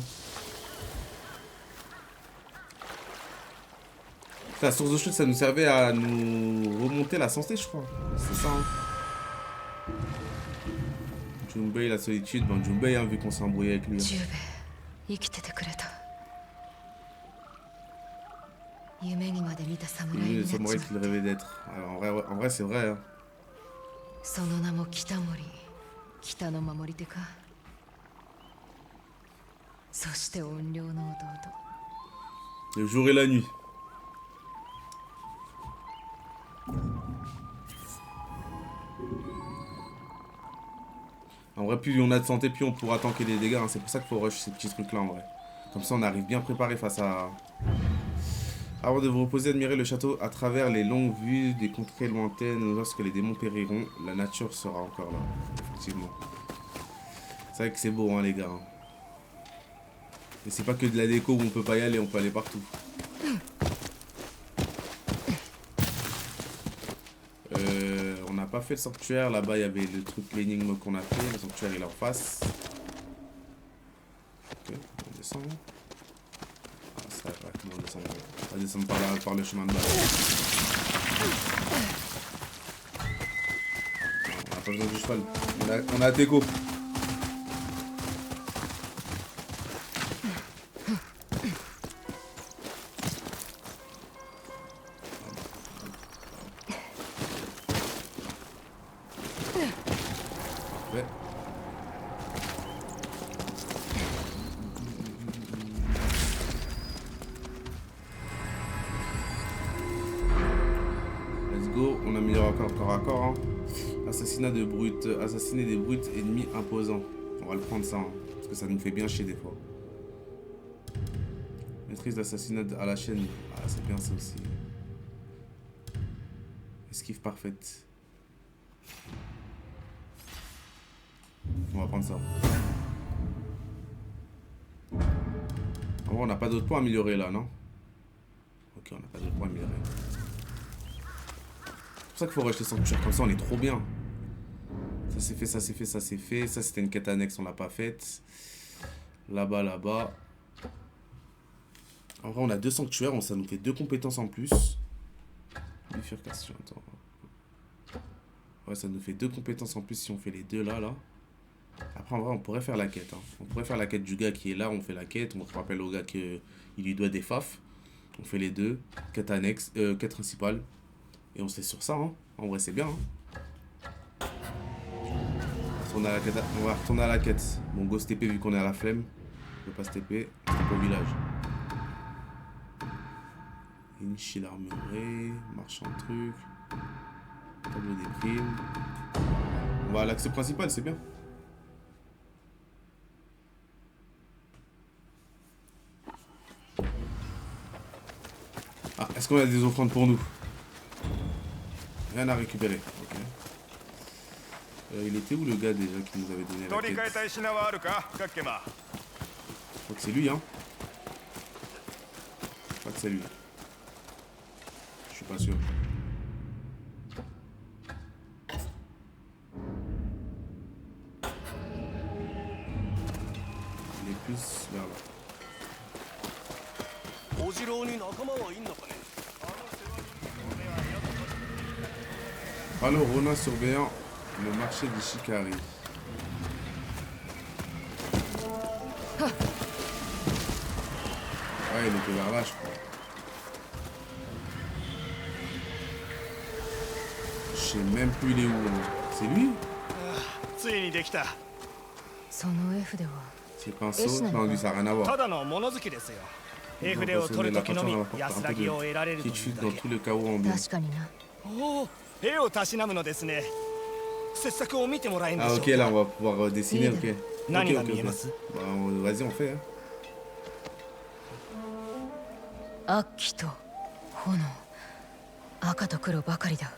La source d'eau chaude, ça nous servait à nous remonter la santé, je crois. C'est ça, hein. Junbei, la solitude. Bon, Junbei, hein, vu qu'on s'est embrouillé avec lui. ジュベ、生きててくれた。夢にまで見た侍lui, に le なっちま samouraï っ qu'il て rêvait d'être. Alors en vrai c'est vrai. Hein. その名も北森、北の守り手か。そして怨霊の弟。 Le jour et la nuit. En vrai, plus on a de santé, plus on pourra tanker les dégâts. Hein. C'est pour ça qu'il faut rush ces petits trucs-là en vrai. Comme ça, on arrive bien préparé face à... Avant de vous reposer, admirez le château à travers les longues vues des contrées lointaines. Lorsque les démons périront, la nature sera encore là. Effectivement. C'est vrai que c'est beau, hein, les gars. Et c'est pas que de la déco où on peut pas y aller, on peut aller partout. On n'a pas fait le sanctuaire. Là-bas, il y avait le truc, l'énigme qu'on a fait. Le sanctuaire, il est en face. Ok, on descend. Ah, ça va pas, comment on descend? On va descendre par le chemin de base. On n'a pas besoin du cheval. On a déco. Assassinat de brutes, assassiner des brutes ennemis imposants. On va le prendre ça, hein, parce que ça nous fait bien chier des fois. Maîtrise d'assassinat à la chaîne. Ah, c'est bien ça aussi. Esquive parfaite. On va prendre ça. En vrai, on n'a pas d'autres points à améliorer là, non? Ok, on n'a pas d'autres points à améliorer. C'est pour ça qu'il faut rejeter sanctuaire, comme ça on est trop bien. Ça c'est fait, ça c'est fait, ça c'est fait. Ça c'était une quête annexe, on l'a pas faite. Là-bas, là-bas. En vrai on a 2 sanctuaires, ça nous fait 2 compétences en plus. Bifurcation, attends. Ouais, ça nous fait 2 compétences en plus si on fait les 2 là, là. Après en vrai on pourrait faire la quête. Hein. On pourrait faire la quête du gars qui est là, on fait la quête. On rappelle au gars qu'il lui doit des faf. On fait les 2. Quête annexe, quête principale. Et on se laisse sur ça, hein. En vrai c'est bien. Hein. On va retourner à la quête. Bon, go se TP vu qu'on est à la flemme. On peut pas se TP. On se TP au village. Inichi l'armurerie. Marchand de trucs. Tableau des primes. On va à l'accès principal, c'est bien. Ah, est-ce qu'on a des offrandes pour nous? Rien à récupérer. Ok. Il était où le gars déjà qui nous avait donné la quête? Je crois que c'est lui, hein. Je crois que c'est lui. Je suis pas sûr. Il est plus vers là. Alors, Ronin surveillant le marché d'Ishikari. Ouais, il était vers là, je crois. Je sais même plus il est où. C'est lui? C'est pinceau? Non, lui, ça n'a rien à voir. Il va posséder la peinture, on va apporter un peu de petite chute dans tout le chaos ambiant. Ah ok, là on va pouvoir dessiner, ok. Ok. Bah, vas-y, on fait. Hein. 秋と炎、赤と黒ばかりだ。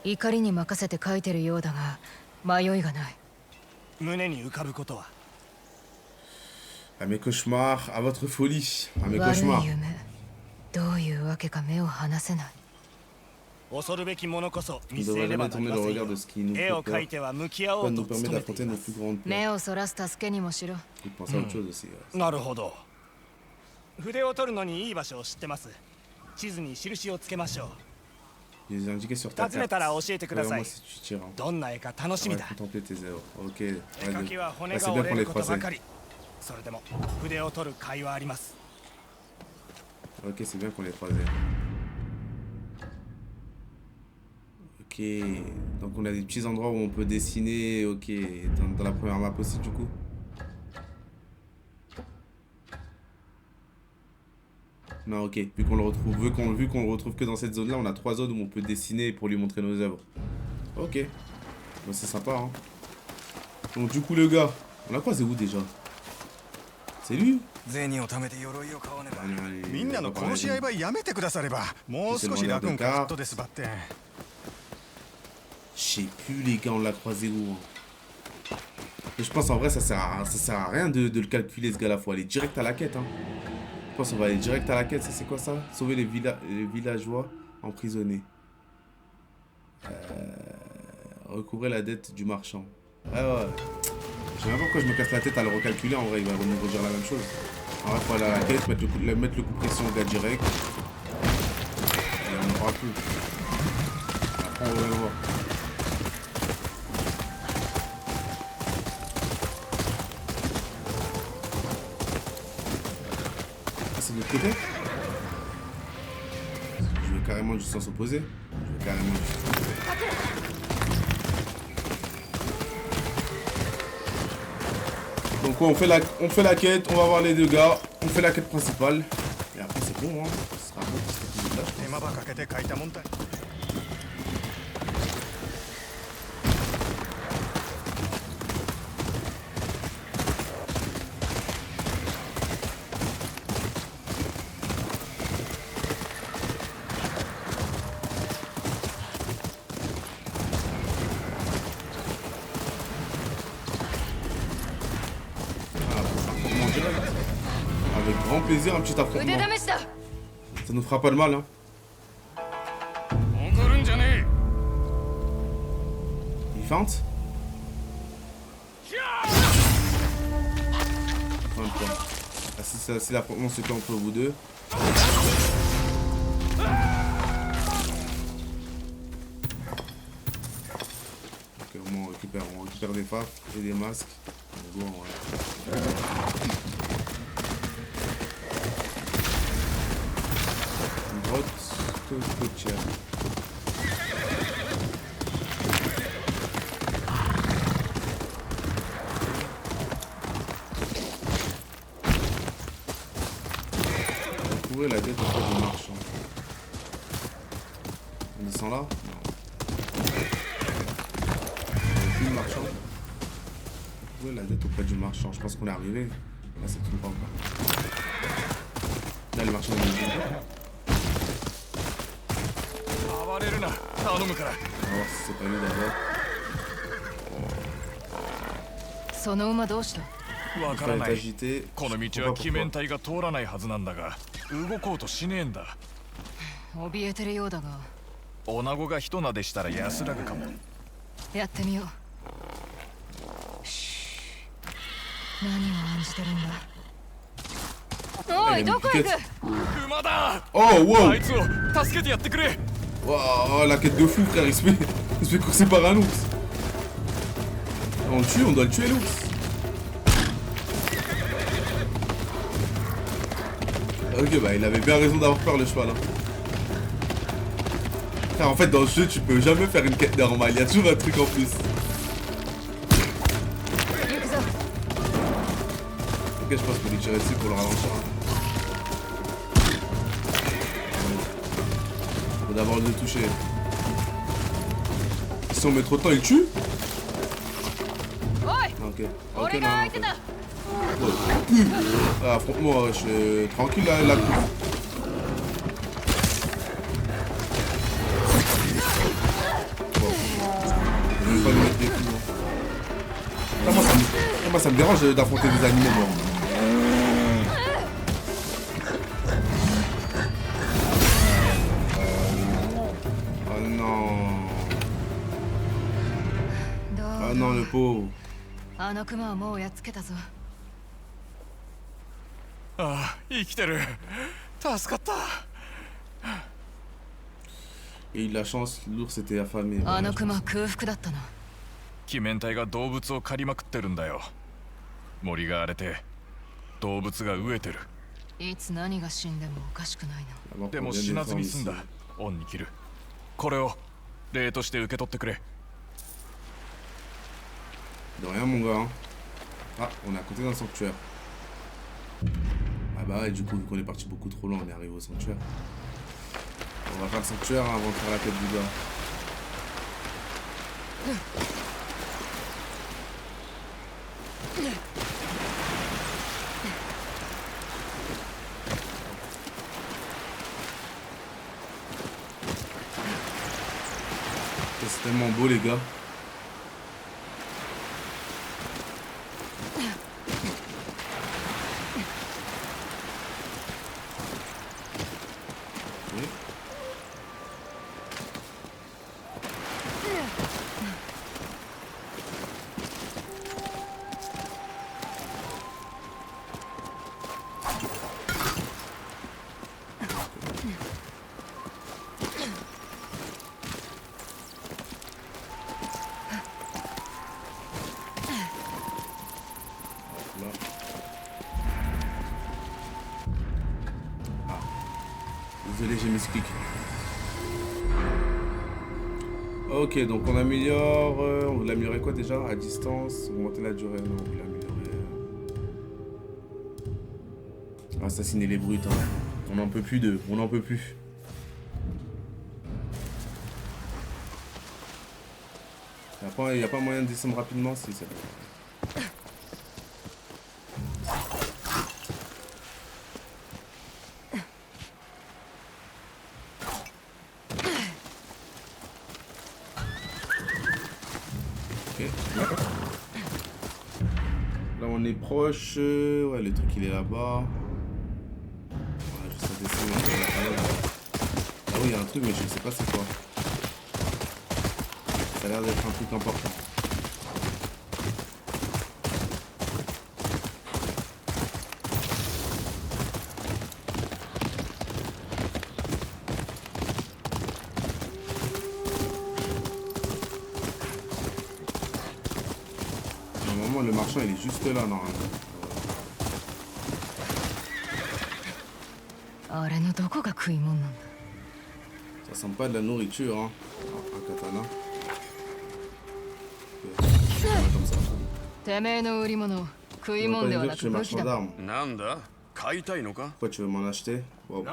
怒りに任せて描いてるようだが迷いがない。胸に浮かぶことは À mes cauchemars, à votre folie, à mes 悪い cauchemars. 夢、どういうわけか目を離せない。恐るべきものこそ On 見 ne 据え devrait ねば jamais なり tourner ま le せん regard よ de ce qui nous 絵 fait を描い peur. ては向き合お Ça う nous と permet 努めて d'affronter いま nos す plus grandes 目 peurs. をそらす助けにもしろ。 Il pense à autre chose aussi. なるほど筆を取るのにいい場所を知ってます地図に印をつけましょ Je les ai indiqués sur ta う訪ね carte. たら教えてくださ Regarde-moi い si tu tires. Hein. どんな絵か楽し On み va だ contempler tes œuvres. Ok. 絵描きは Ouais, 骨 c'est が bien 折 qu'on れ les ること croise. ばかりそれでも筆を取る甲斐はあります Ok, c'est bien qu'on les croisé. Ok, donc on a des petits endroits où on peut dessiner, ok, dans la première map aussi du coup. Non, ok, vu qu'on le retrouve, vu qu'on le retrouve que dans cette zone là, on a 3 zones où on peut dessiner pour lui montrer nos œuvres. Ok, bon, c'est sympa hein. Donc du coup le gars, on l'a croisé où déjà? C'est lui? みんなの殺し合いはやめてくださればもう少し楽んかフットですばってん Je sais plus les gars, on l'a croisé où hein. Je pense en vrai ça sert à rien de le calculer ce gars là, faut aller direct à la quête hein. Je pense qu'on va aller direct à la quête, ça c'est quoi ça? Sauver les villageois emprisonnés. Recouvrer la dette du marchand. Ouais ouais. Je sais même pas pourquoi je me casse la tête à le recalculer, en vrai il va nous redire la même chose. En vrai faut aller à la quête, mettre le coup de pression au gars direct. Et on ne parle plus. Après on va le voir. C'est de l'autre côté. Je vais carrément du sens opposé. Je vais carrément du sens opposé. Donc ouais, on fait la quête, on va voir les deux gars, on fait la quête principale. Et après c'est bon hein. Ce sera bon, c'est là, je pense. Avec grand plaisir, un petit affrontement. Ça nous fera pas de mal hein. Il feinte. Enfin, quoi. Si l'affrontement se fait entre vous deux. Ok, au moins on récupère des faces et des masques. Bon, ouais. Grotte côtière. Retrouver la tête auprès du marchand. On descend là? Non. Plus le marchand. Retrouver la tête auprès du marchand. Je pense qu'on est arrivé. Là, c'est tout pas encore. Là, le marchand est venu. On va voir si c'est pas lui d'abord. その馬どうした？わからない。この道は鬼面隊が通らないはずなんだが、動こうとしねえんだ。怯えてるようだが。女子が一なでしたら安らぐかも。やってみよう。何を案じてるんだ。おい、どこ行く？馬だ。Oh wow! あいつを助けてやってくれ。Waouh, la quête de fou frère, il se fait courser par un ours. On le tue, on doit le tuer l'ours. Ok bah il avait bien raison d'avoir peur le cheval hein. Car en fait dans le jeu tu peux jamais faire une quête normale, il y a toujours un truc en plus. Ok je pense qu'on est tiré dessus pour le ralentir hein. Faut d'abord le toucher. Si on met trop de temps il tue. Ok, ok non, en fait. Ah, affronte-moi, je suis tranquille la coupe. Bon. Je vais pas lui mettre des coups. Moi ça me dérange d'affronter des animaux moi. Oh non. Oh non le pauvre. あのクマはもうやっつけたぞ。ああ、生きてる。助かった。Et il a la chance, l'ours était affamé. あのクマは空腹だったな。鬼面隊が動物を狩りまくってるんだよ。森が荒れて動物が飢えてる。いつ何が死んでもおかしくないな。でも死なずに済んだ。オンに切る。これを礼として受け取ってくれ。De rien, mon gars. Ah, on est à côté d'un sanctuaire. Ah bah ouais, du coup, vu qu'on est parti beaucoup trop loin, on est arrivé au sanctuaire. On va faire le sanctuaire avant de faire la quête du gars. C'est tellement beau, les gars. Désolé, j'ai mis ce clic. Ok, donc on améliore. On veut l'améliorer quoi déjà? À distance, augmenter la durée. Non, on veut l'améliorer. Assassiner les brutes. Hein. On n'en peut plus d'eux. On n'en peut plus. Il n'y a pas moyen de descendre rapidement si c'est. Là on est proche, ouais le truc il est là-bas. Ouais, juste à descendre. Ah oui il y a un truc mais je ne sais pas c'est quoi. Ça a l'air d'être un truc important. Le marchand il est juste là normalement. Ça sent pas de la nourriture hein. Un katana. Comme ça. Je suis marchand d'armes. Pourquoi tu veux m'en acheter? Wow.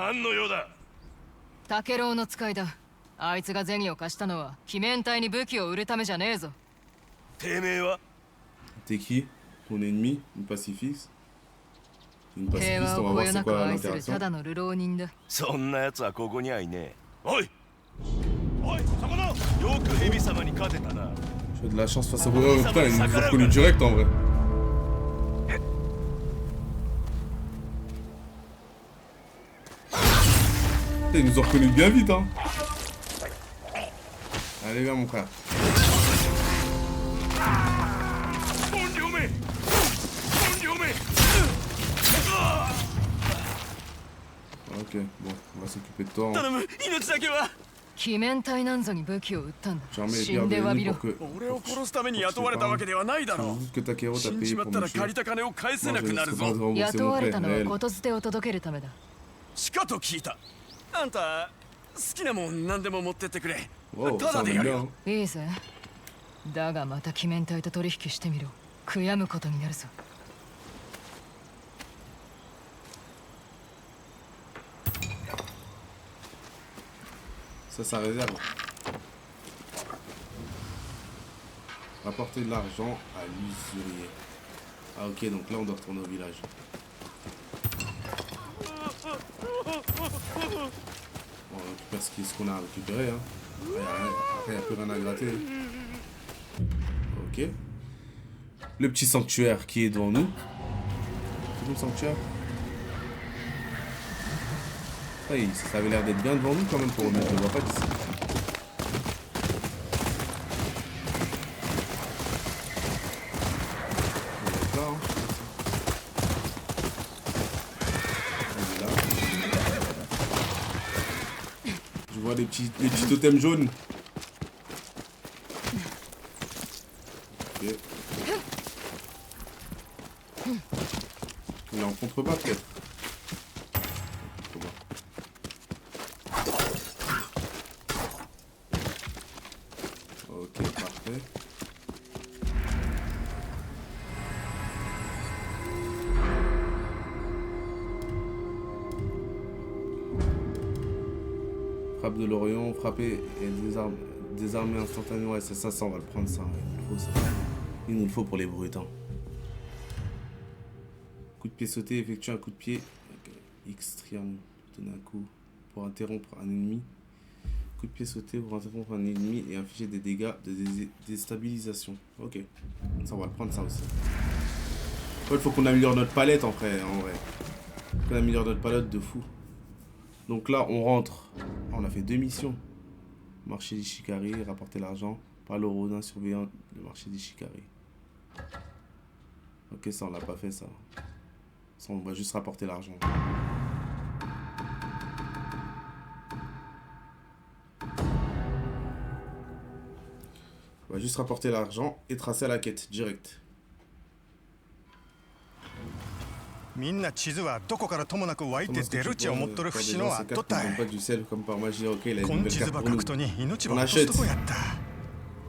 タケロウの使いだ。あいつが銭を貸したのは鬼面隊に武器を売るためじゃねえぞ。てめえは T'es qui? Ton ennemi? Une pacifiste? Une pacifiste, on va voir c'est quoi l'interaction. そんな奴はここにはいねえ。おいおいそこのよく蛇様に勝てたな。J'ai de la chance face au oh, putain, ils nous ont reconnu direct en vrai. Putain, ils nous ont reconnu bien vite hein. Allez viens mon frère. Ok, bon, on va s'occuper de toi. Hein. 鬼面隊なんぞに武器を売ったんだ。 死んで詫びろ。 俺を殺すために雇われたわけではないだろう。死んじまったら借りた金を返せなくなるぞ。雇われたのはことづてを届けるためだ。しかと聞いた。あんた好きなもん何でも持ってってくれ。ただでやるよ。いいぜ。だがまた鬼面隊と取引してみろ。悔やむことになるぞ。 Ça réserve. Rapporter de l'argent à l'usurier. Ah ok, donc là on doit retourner au village. Bon, on récupère ce qu'on a récupéré. Hein. Après, il n'y a plus rien à gratter. Ok. Le petit sanctuaire qui est devant nous. C'est où le sanctuaire? Ça avait l'air d'être bien devant nous quand même pour remettre, je le vois pas d'ici. Là, hein. Là. Je vois les petits totems jaunes. Ok. Il est en contrebas peut-être. Frappe de l'Orient, frapper et désarmer instantanément. Ouais, c'est ça, on va le prendre ça. Il nous faut ça. Il nous le faut pour les brutes. Hein. Coup de pied sauté, effectue un coup de pied. X triangle, donner un coup pour interrompre un ennemi. Coup de pied sauté pour interrompre un ennemi et infliger des dégâts de déstabilisation. Ok, ça on va le prendre ça aussi. Il faut qu'on améliore notre palette en vrai. On améliore notre palette de fou. Donc là on rentre. On a fait 2 missions. Marché d'Ishikari, rapporter l'argent. Par le Rodin surveillant le marché d'Ishikari. Ok, ça on l'a pas fait ça. Ça on va juste rapporter l'argent. On va juste rapporter l'argent et tracer à la quête direct. みんな地図はどこからともなく湧いて出るち思っとる節のはどったい。こん地図ば書くとに命は落とすとこやった。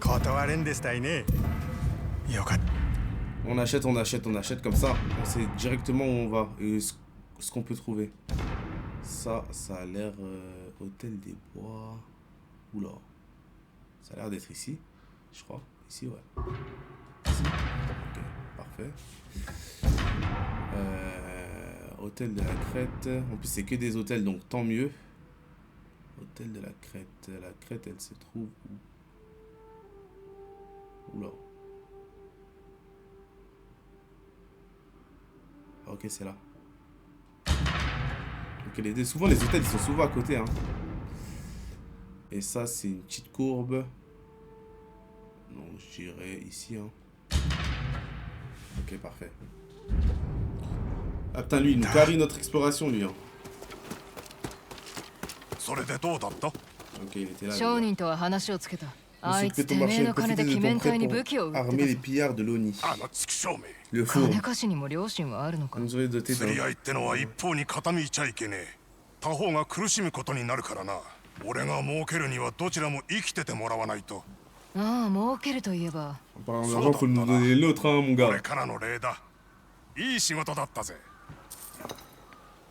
断れんでしたいね。よかった。 On achète comme ça, on sait directement où on va et ce qu'on peut trouver. Ça a l'air hôtel des bois. Oula, ça a l'air d'être ici, je crois. Ici, ouais. Ici. Ok, parfait. Hôtel de la Crête. En plus, c'est que des hôtels, donc tant mieux. Hôtel de la Crête. La Crête, elle se trouve où? Oula. Ok, c'est là. Ok, souvent les hôtels ils sont souvent à côté. Hein. Et ça, c'est une petite courbe. Donc, je dirais ici. Hein. Ok, parfait. Ah putain, lui, il nous carry notre exploration, lui. Hein. Ok, il était là. Armer les pillards de l'ONI. Le four. Nous aurait doté d'un... En parlant d'argent, faut nous donner l'autre, hein, mon gars.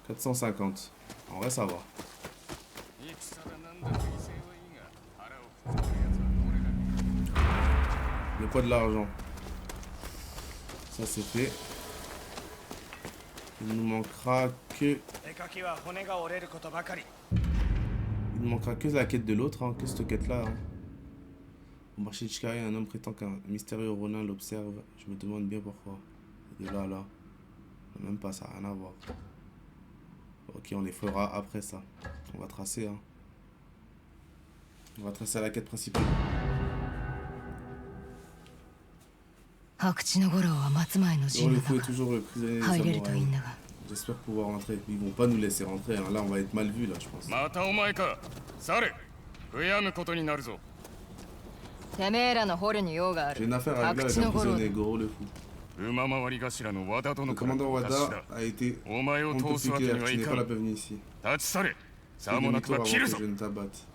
450. En vrai, ça va. Le poids de l'argent. Ça, c'est fait. Il nous manquera que... Il nous manquera que la quête de l'autre, hein, que cette quête-là. Hein. Au marché de Shikari, un homme prétend qu'un mystérieux Ronin l'observe. Je me demande bien pourquoi. De là à là. Même pas, ça n'a rien à voir. Ok, on les fera après ça. On va tracer. Hein. On va tracer à la quête principale. Le fou est toujours le prisonnier des samouraïs. J'espère pouvoir rentrer. Ils vont pas nous laisser rentrer. Hein. Là, on va être mal vu là, je pense. J'ai une affaire à régler avec un prisonnier, Goro le fou. Le commandant Wada a été pontifié. Tu n'es pas la bienvenue ici. C'est demi-tour avant que je ne t'abatte.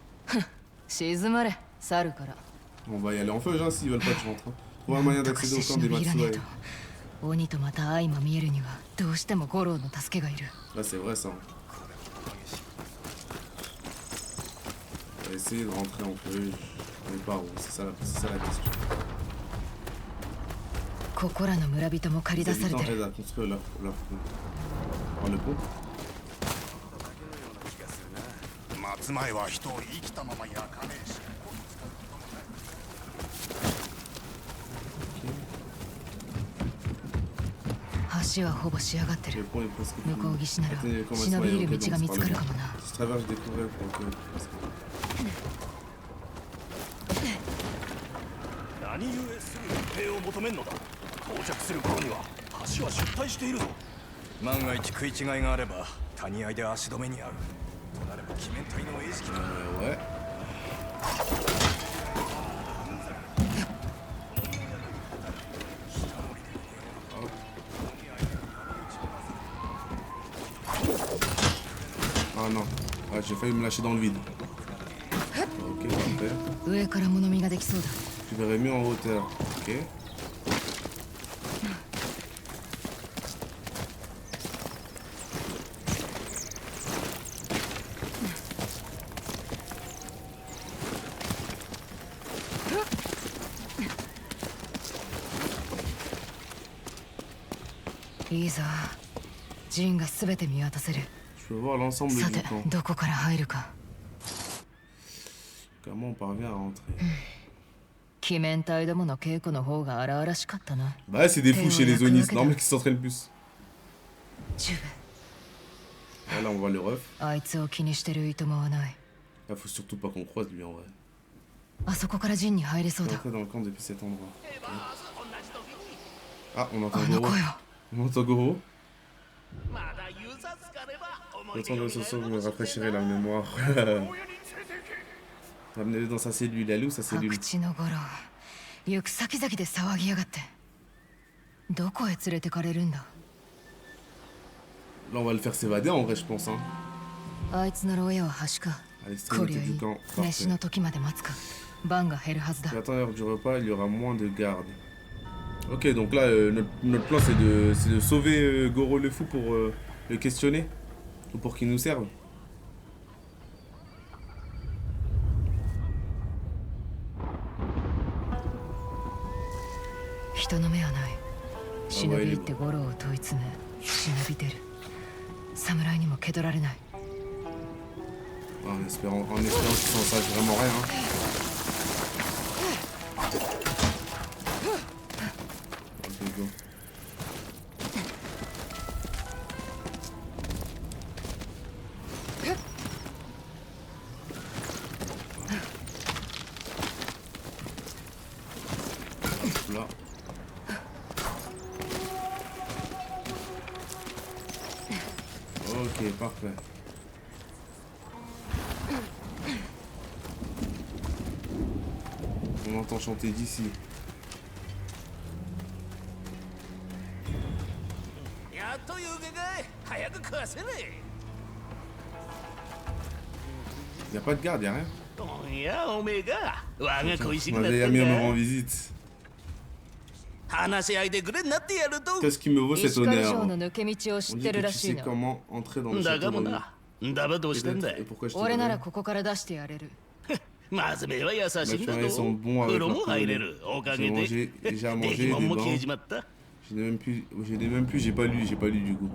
On va y aller en feu, hein, s'ils veulent pas que je rentre. Trouve un moyen d'accéder au camp des Matsuai. Là, c'est vrai ça. On va essayer de rentrer en feu. On est pas où, c'est ça la question. Les habitants aident à construire leur pont. Oh, le pont. Le pont est presque fini. Atteignez le camp Matsuai et entrez donc par le pont. Si je traverse, je découvrirai pour que... 何故すぐ兵を求めんのだ。到着する頃には橋は出退しているぞ。万が一食い違いがあれば谷合で足止めに遭う。となれば鬼面隊の餌食だ。Ouais. Ah non, ah, j'ai failli me lâcher dans le vide. Ok, parfait. Tu verrais mieux en hauteur. Ok. いいぞ。陣がすべて見渡せる。 Je peux voir l'ensemble du さて camp. どこから入るか。 Comment on parvient à rentrer? 鬼面隊どもの稽古の方が荒々しかったな。 Bah ouais, c'est des fous chez les zonistes, normal qu'ils s'entraînent plus. 十分。 Là, on voit le ref. あいつを気にしてるいともはない。 Là, faut surtout pas qu'on croise lui en vrai. あそこから陣に入れそうだ。 Entrer dans le camp depuis cet endroit. Ah, on entend あの Goro. 声は。 On entend Goro. Le temps de ce saut me rafraîchirait la mémoire. Ramenez-le dans sa cellule. Elle est où sa 白 cellule? 地の頃、行く先々で騒ぎやがって。どこへ連れてかれるんだ。 Là, on va le faire s'évader en vrai, je pense. Hein. あいつの牢屋は端か。 À こ l'extrémité りゃい du い。 camp. 飯 Parfait. の時まで待つか。番が減るはずだ。 Puis attends l'heure du repas, il y aura moins de gardes. Ok, donc là, notre plan, c'est de sauver Goro le fou pour le questionner. Ou pour qu'il nous serve. 人の目はない。忍び入ってゴロを問い詰め、忍び出る。侍にも気取られない。 En espérant qu'il s'en sache vraiment rien. Hein. Ok, go. Hop là. Ok, parfait. On entend chanter d'ici. Y a pas de garde, y a rien. On avait Yami me rend visite. Qu'est-ce qui me vaut cet 石狩 honneur? 城の抜け道を On 知っ dit てる que ら tu しい sais な。 comment entrer dans le château de l'eau. Peut-être. Et pourquoi je te 俺な dirais? らここから出してやれる。 真面目は優しいんだ Les ぞ sont bons avec 風呂 leur も入れるおかげで J'ai déjà 出 mangé 来 des もんも消え bains. ちまった Je n'ai même plus, j'ai pas lu du coup.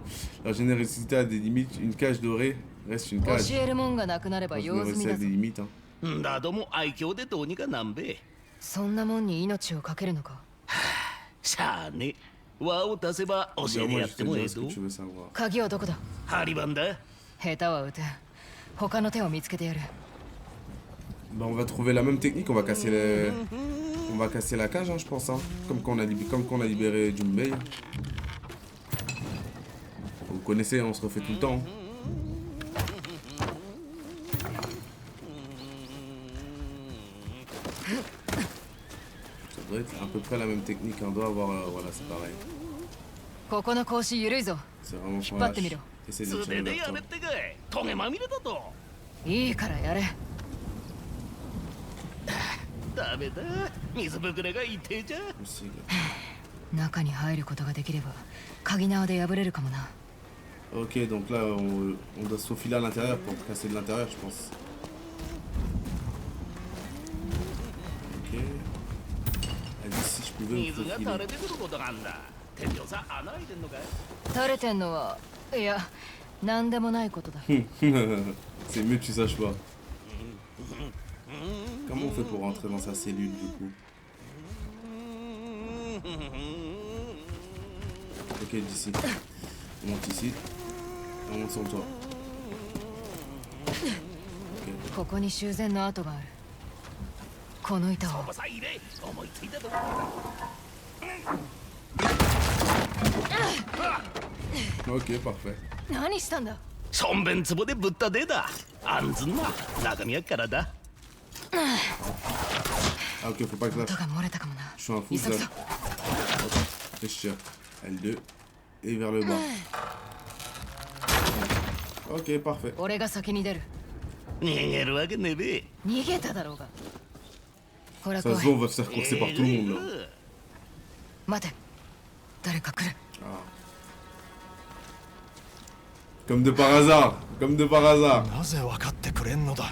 La générosité a des limites, une cage dorée reste une 教 cage. えるもんがなくなれば La 用済み générosité だ a ぞ des。limites. Hein. だども愛嬌でどうにかなんべそんなもんに命をかけるのか。しゃあね輪を出せば教えて Dis-moi, や je っ te てもえ dirai え ce que ぞ tu veux savoir. 鍵はどこだ。ハリバンだ下手は撃てん。他の手を見つけてやる。 Bah, on va trouver la même technique, on va casser la cage, hein, je pense. Hein. Comme quand on a libéré Junbei. Vous connaissez, on se refait tout le temps. Ça doit être à peu près la même technique, on doit avoir... voilà, c'est pareil. ここの格子緩いぞ。 C'est vraiment 引っ張ってみろ。 Essaye de 素 tirer 手で vers や toi. れってかいトゲまみれだといいからやれ。ダメだ水ぶくれが痛えじゃ Aussi, gars. 中に入ることができれば鍵縄で破れるかもな。 Ok, donc là, on doit se faufiler à l'intérieur pour casser de l'intérieur, je pense. Ok. Elle dit si je pouvais me 水が垂 faufiler. れてくることがあんだ天井さ穴開いてんのかい 垂れてんのは、いや、なんでもないことだ。 C'est mieux que tu saches pas. Comment on fait pour rentrer dans sa cellule du coup? Ok, d'ici. On monte ici. On monte sur toi. ここに修繕の跡がある。この板を。さ入れ思いついたと Ok, parfait. 何したんだ。しょんべん壺でぶったでだ安全な中身やからだ Ah ok, faut pas que je 音 lâche. が漏れたかもな。 Je suis un fou, 急 je ぐぞ lâche. Hop, réfléchir. L2. Et vers le bas. Ok, parfait. 俺が先に出る。逃げるわけねえべ逃げただろうが。ほら Ça 来 se voit, い。 on va se faire courser par tout le monde là. 待て。誰か来る。 Ah. Comme de par hasard. Comme de par hasard. なぜ分かってくれんのだ。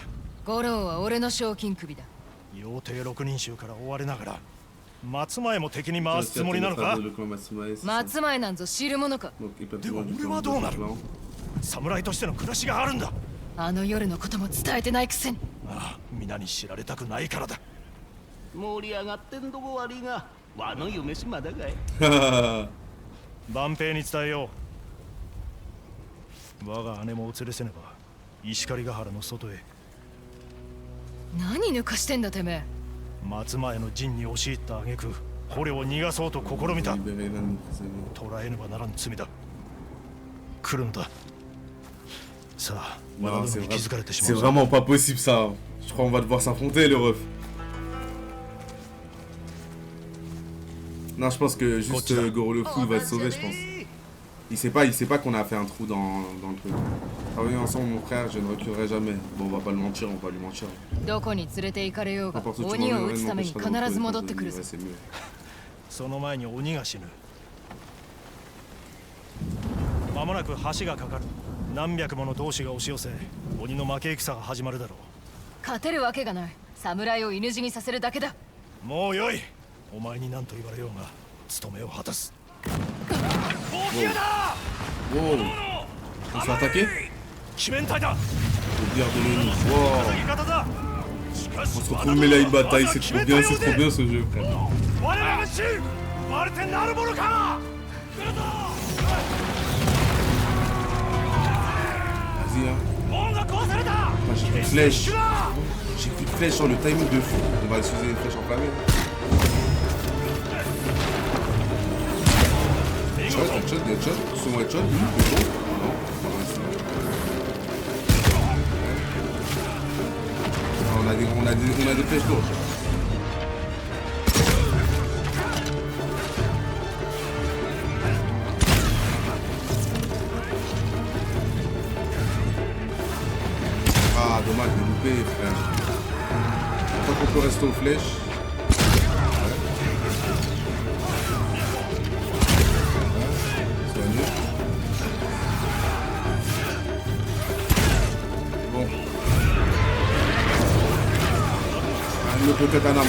五郎は俺の賞金首だ。妖帝六人衆から追われながら松前も敵に回すつもりなのか？松前なんぞ知るものか。では俺はどうなる？侍としての暮らしがあるんだ。あの夜のことも伝えてないくせに。ああ、皆に知られたくないからだ。盛り上がってんどこ悪いが、和の夢しまだがい。万平に伝えよう。我が姉もお連れせねば石狩ヶ原の外へ。何抜かしてんだてめえ。松前の陣に押し入った挙句捕虜を逃がそうと試みた。捕らえねばならん罪だ。来るのだ。さあ、Non, c'est vraiment pas possible ça. Je crois qu'on va devoir s'affronter le ref. Non, je pense que juste Goro le fou il va se sauver, je pense. Il sait pas qu'on a fait un trou dans le truc. Travailler ensemble mon frère, je ne reculerai jamais. Bon, on va pas le mentir, on va lui mentir. どこに連れて行かれようが、鬼を撃つために必ず戻ってくるぞ。その前に鬼が死ぬ。間もなく橋がかかる。何百もの同志が押し寄せ、鬼の負け戦が始まるだろう。勝てるわけがない。侍を犬死にさせるだけだ。もうよい。お前に何と言われようが務めを果たす。大木屋だ。On se fait attaquer? 鬼面隊だ。Le bière de l'ONU. Wow. On se retrouve mêlé à une bataille, c'est trop bien ce jeu, frère. Vas-y, hein. J'ai plus de flèches. J'ai plus de flèches sur le timing de fou. On va utiliser une flèche enflammée. Headshot. Son headshot, oui, c'est bon. Non, on a des flèches lourdes. Ah, dommage, j'ai loupé, frère. Tant qu'on peut rester aux flèches. Le katana.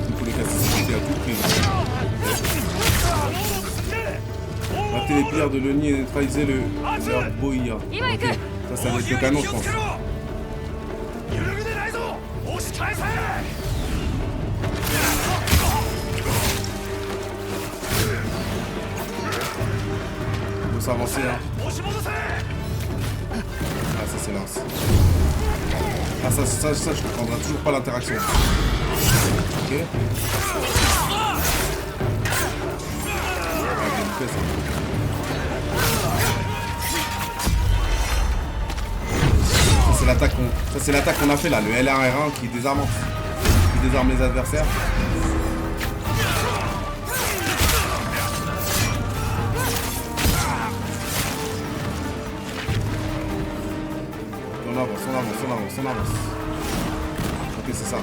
Il faut les casser à tout prix. Mater les pillards de l'ONI et neutraliser leur boïa. Ça, ça va être le canon, je pense. Il faut s'avancer là. Ah, ça c'est lance. Ah, ça je comprendrai toujours pas l'interaction. Ok. Ah, bien fait ça. Ça c'est l'attaque qu'on a fait là, le L1R1 qui désarme les adversaires. On avance. Ok, c'est ça.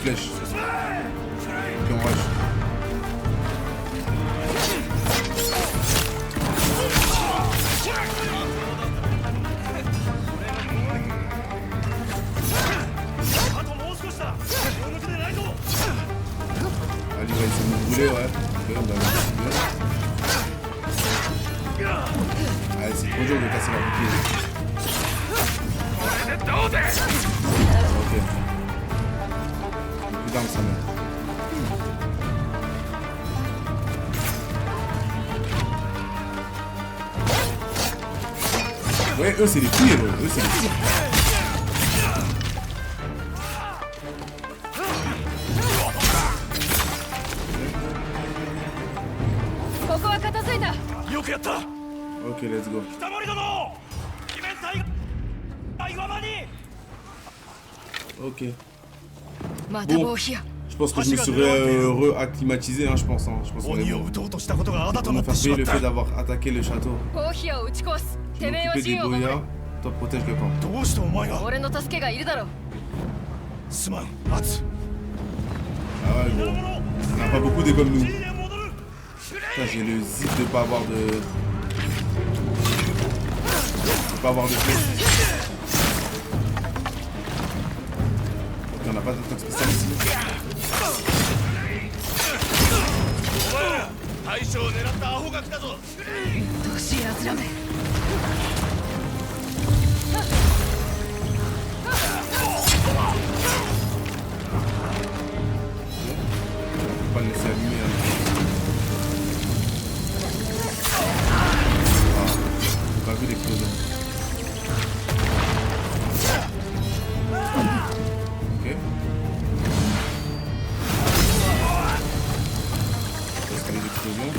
Flèche. Ok, on rush. Allez, il va essayer de me brûler, ouais. Ok, on va le. Allez, c'est trop dur de casser la bouclier. Ok. Plus d'armes, ça met. Ouais, eux c'est les pires, Ok, let's go. Ok. Bon, je pense que je me serais re-acclimatisé, hein, je pense. Hein. Je pense qu'on est bon. On va faire payer le fait d'avoir attaqué le château. Je vais m'occuper des boyas. Toi, protège le camp. Ah ouais, gros. On n'a pas beaucoup des comme nous. Putain, j'ai le zip de pas avoir de... pas avoir de flèche. Ok, on n'a pas d'attaque spéciale ici. Pas le laisser allumer. Hein. Ah, j'ai pas vu l'explosion. Ok. Escalier d'explosion.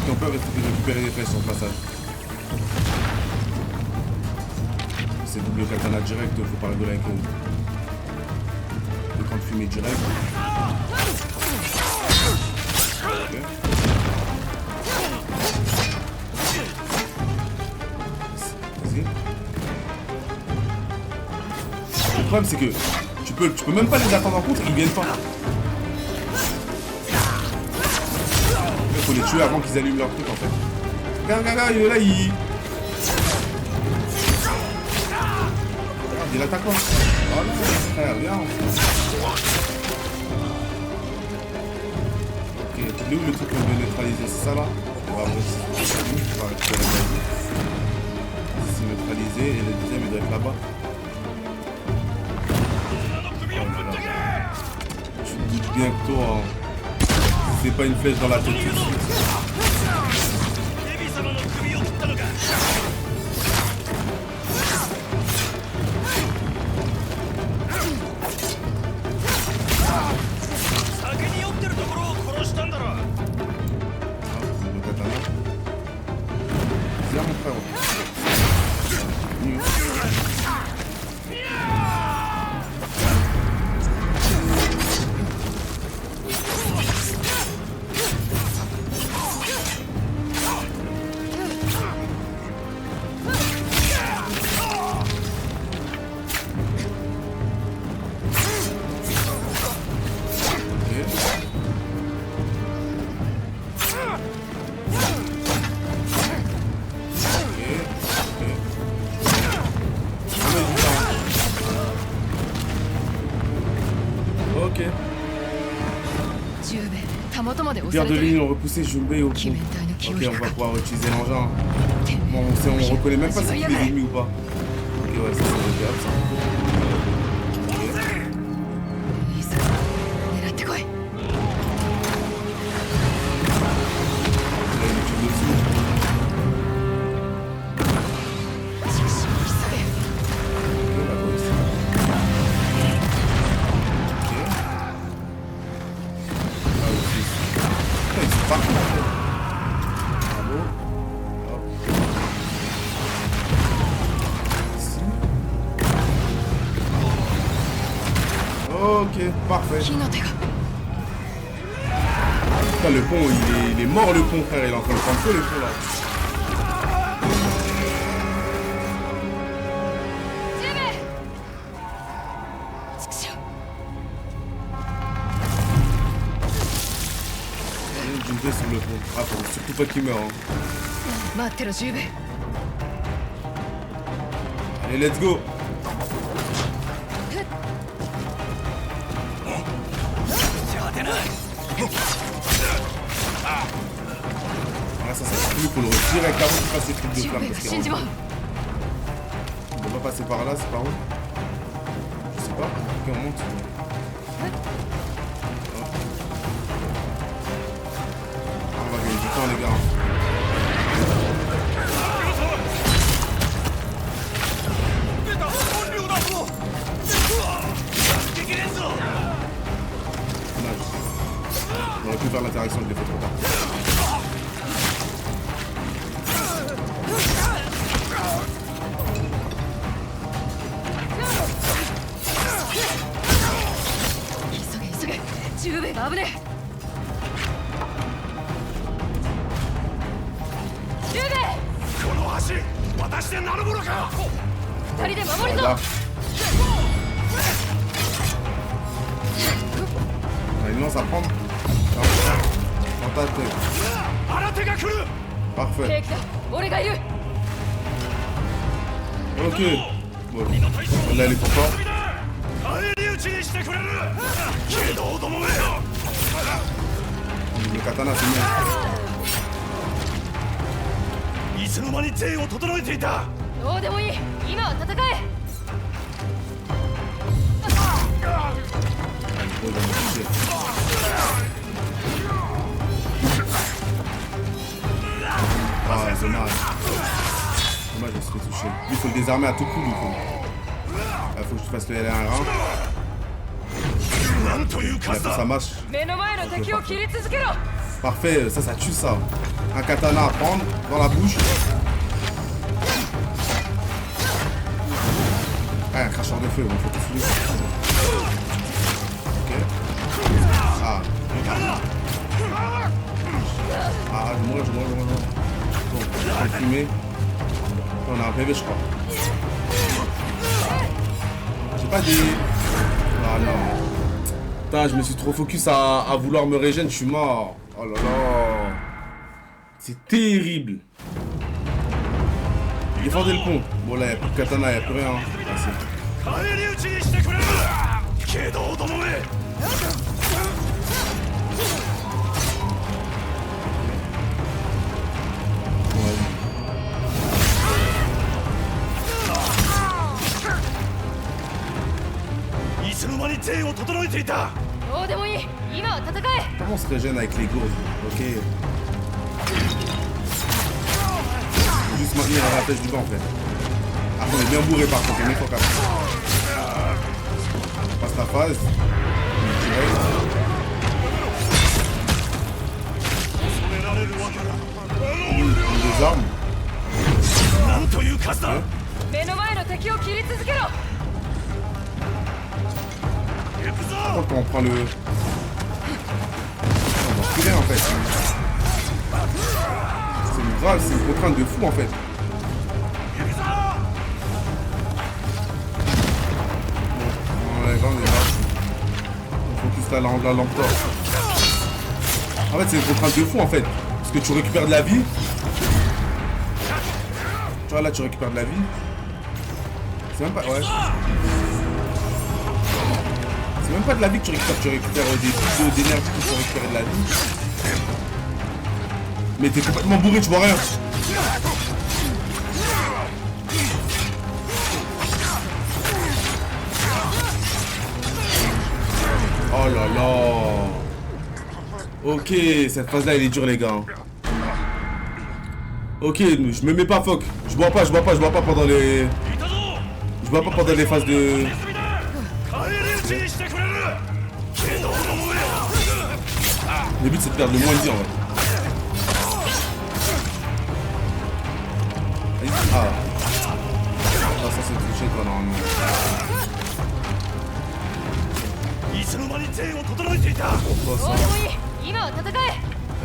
Et on peut récupérer des flèches sur le passage. C'est double katana direct, faut pas rigoler avec eux. Le camp de fumée direct. Okay. Vas-y. Le problème c'est que tu peux même pas les attendre en contre, ils viennent pas. Il faut les tuer avant qu'ils allument leur truc en fait. Regarde, il est là, il attaque pas. Voilà, frère, viens. Ok, il est où le truc qu'on veut neutraliser? C'est ça là? On va récupérer le basique. C'est neutralisé et le deuxième il doit être là-bas. Tu te doutes bien que toi, hein, c'est pas une flèche dans la tête tout de suite. Pierre de ligne ont repoussé Junbei au coup. Ok, on va pouvoir utiliser l'engin. Bon, on reconnaît même pas si c'est des ennemis ou pas. Ok, ouais, ça c'est incroyable ça. Ok, parfait. Putain, le pont, il est mort le pont, frère. Il est en train de prendre feu le pont là. Junbei sur le pont. Ah, faut surtout pas qu'il meure. Hein. Allez, let's go. Là, ça s'explique pour le retirer avec avant qu'il fasse ses trucs de flamme. On peut pas passer par là, c'est par où? Je sais pas. Ok, on monte. On va gagner du temps, les gars. On aurait pu faire l'interaction, je l'ai fait trop tard. Voilà. a une lance à prendre. Dans ta tête. Parfait. Ok. Bon. Là, elle est pour toi. Le katana, c'est mieux. Ah, dommage. Dommage, je me suis fait toucher. Lui, il faut le désarmer à tout coup, du coup. Il faut que je fasse le L1 Il a fait sa marche. Parfait, ça tue ça. Un katana à prendre dans la bouche. Ah, un cracheur de feu, on fait tout fouiller. Ok. Ah. Ah, je mourrai. Bon, on va fumer. On a un PV, je crois. J'ai pas dit. Ah non. Putain, je me suis trop focus à vouloir me régénérer, je suis mort. Oh là là. C'est terrible. Défendez le pont. Bon là, il n'y a plus de katana, il n'y a plus rien. Comment on se régène avec les gourdes? Ok. Faut juste maintenir la pêche du banc en fait. Après on est bien bourré par contre, on est focus. On passe la phase. Des armes. Quand on prend le... On va reculer en fait. C'est une contrainte de fou en fait. Bon, on est là. On focus la lampe torche. En fait c'est une contrainte de fou en fait. Parce que tu récupères de la vie. Tu vois là tu récupères de la vie. C'est même pas... Ouais. C'est même pas de la vie que tu récupères des tuyaux d'énergie pour récupérer de la vie. Mais t'es complètement bourré, tu vois rien. Oh là là. Ok, cette phase là elle est dure les gars. Ok, je me mets pas phoque. Je bois pas pendant les... Je bois pas pendant les phases de... Le but c'est de perdre le moins de vie en vrai. Ah. Ah ça c'est touché toi normalement. Pourquoi ça?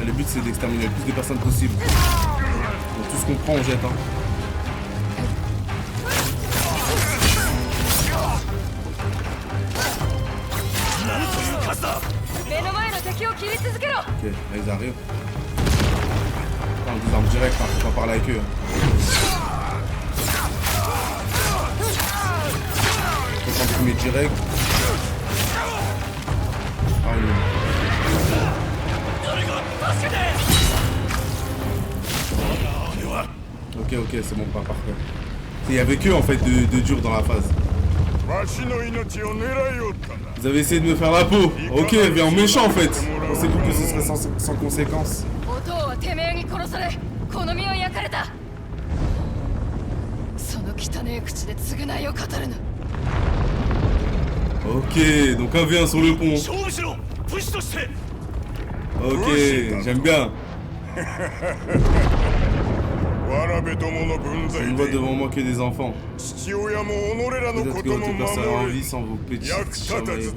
Le but c'est d'exterminer le plus de personnes possible. Donc tout ce qu'on prend on jette hein. Ok, là ils arrivent. On désarme direct, hein, faut pas parler avec eux. Faut s'en fumer direct. Ah oui. Ok, c'est bon, pas parfait. Il y avait que en fait de dur dans la phase. Vous avez essayé de me faire la peau. Ok, viens en méchant en fait. Pensez-vous que ce serait sans conséquence? Ok, donc 1v1 sur le pont. Ok, j'aime bien. Je ne vois devant moi que des enfants. Peut-être que votre père sera en vie sans vos petits chamailles.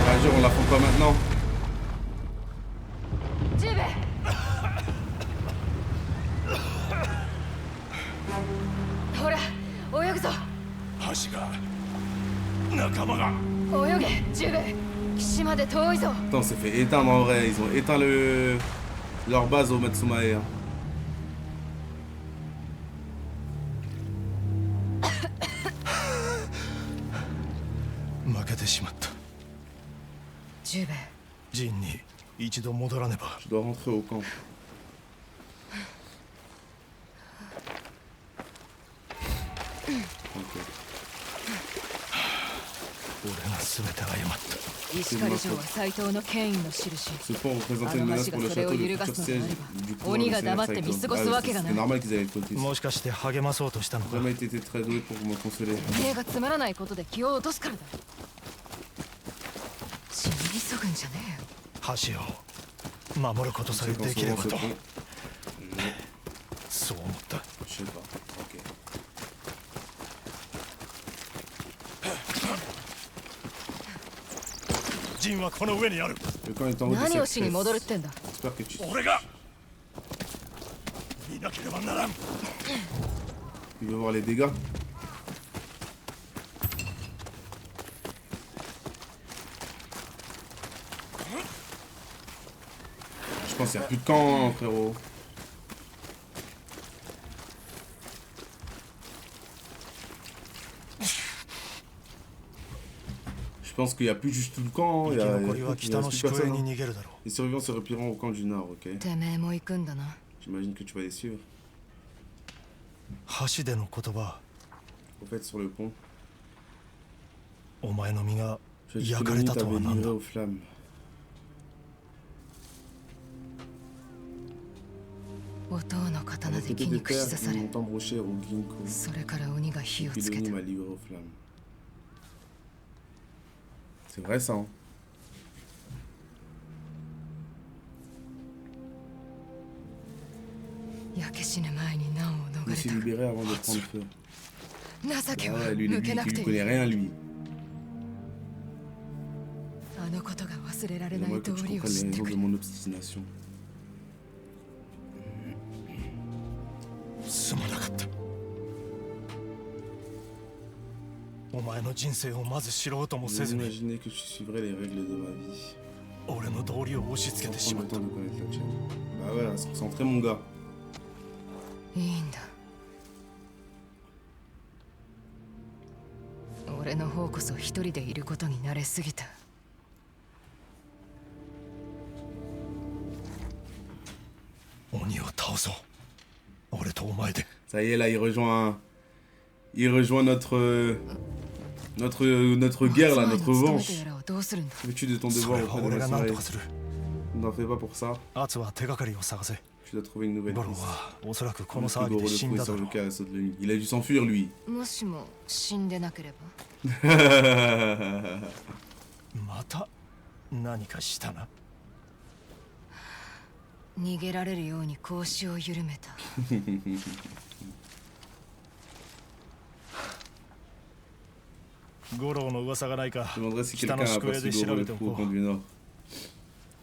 Un jour, on la prend pas maintenant. 泳げジュベ岸まで遠いぞ Attends, on s'est fait éteindre en vrai. Ils ont éteint leur base au Matsumae. Hein. Jube. Je dois rentrer au camp. Ok. Ce pont représentait une menace pour le château, le futur siège du pouvoir de Saito. C'est normal qu'ils avaient fauté. J'ai jamais été très doué pour me consoler. Je sais pas. Ok. Le camp est en haut de cette pièce. J'espère que tu... Il veut voir les dégâts. Je pense qu'il n'y a plus de camp, frérot. Je pense qu'il n'y a plus juste tout le camp, il y a plus personne. Les survivants se replieront au camp du nord, ok? J'imagine que tu vas les suivre. Au fait, sur le pont, je t'avais livré aux flammes. Avec l'épée de terre et mon embroché au Ginko. Puis l'Oni m'a livré aux flammes. C'est vrai ça, hein. Je me suis libéré avant de prendre feu. Ah ouais, lui, il connaît rien, lui. J'aimerais que tu comprennes les raisons de mon obstination. Imaginez que je suivrais les règles de ma vie. Sans prendre le temps de connaître la tienne. Bah ouais, se concentrer mon gars. Ça y est, là, il rejoint notre guerre, là, notre revanche. Veux-tu de ton devoir auprès de la soirée? N'en fais pas pour ça. Tu dois trouver une nouvelle piste. Le plus gros retrouver sur le cas saute de nuit. Il a dû s'enfuir, lui. Je demanderais si quelqu'un a aperçu Goro le fou au camp du Nord.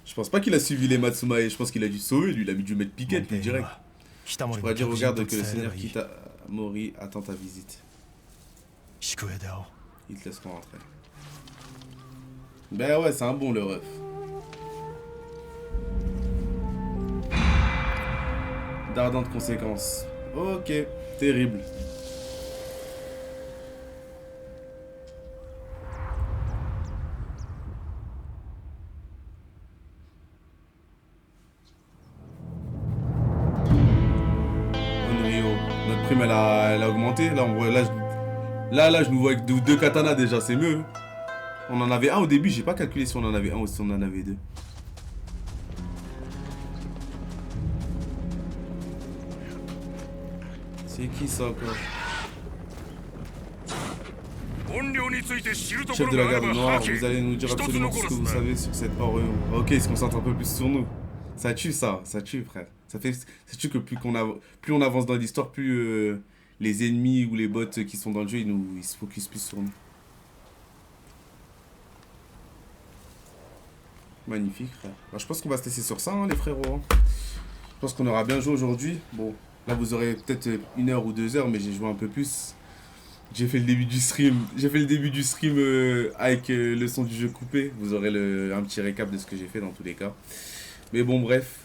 Je pense pas qu'il a suivi les Matsumae, je pense qu'il a dû sauver, lui, il a dû mettre piquette, lui, direct. Je pourrais dire, regarde que le seigneur Kitamori attend ta visite. Ils te laisseront rentrer. Ben ouais, c'est un bon, le ref. D'ardentes conséquences. Ok, terrible. Notre prime elle a augmenté. Là on voit là je nous vois avec deux katanas déjà, c'est mieux. On en avait un au début, j'ai pas calculé si on en avait un ou si on en avait deux. C'est qui ça encore? Chef de la garde noire, vous allez nous dire absolument ce que vous savez sur cette Orion. Ok, il se concentre un peu plus sur nous. Ça tue ça tue frère. Ça tue que plus on avance dans l'histoire, plus les ennemis ou les bots qui sont dans le jeu, ils se focusent plus sur nous. Magnifique frère. Bah, je pense qu'on va se laisser sur ça hein, les frérots. Hein. Je pense qu'on aura bien joué aujourd'hui. Bon, là vous aurez peut-être 1 heure ou 2 heures, mais j'ai joué un peu plus. J'ai fait le début du stream. J'ai fait le début du stream avec le son du jeu coupé. Vous aurez un petit récap de ce que j'ai fait dans tous les cas. Mais bon, bref.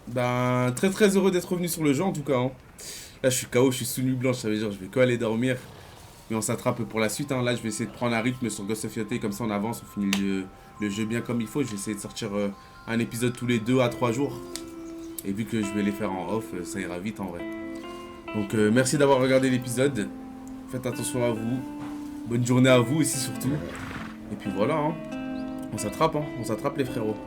Ben, très heureux d'être revenu sur le jeu en tout cas. Hein. Là, je suis KO, je suis sous nuit blanche. Ça veut dire que je vais que aller dormir. Mais on s'attrape pour la suite. Hein. Là, je vais essayer de prendre un rythme sur Ghost of Yotei. Comme ça, on avance. On finit le jeu bien comme il faut. Je vais essayer de sortir un épisode tous les 2 à 3 jours. Et vu que je vais les faire en off, ça ira vite en vrai. Donc, merci d'avoir regardé l'épisode. Faites attention à vous. Bonne journée à vous aussi surtout. Et puis voilà, hein. On s'attrape les frérots.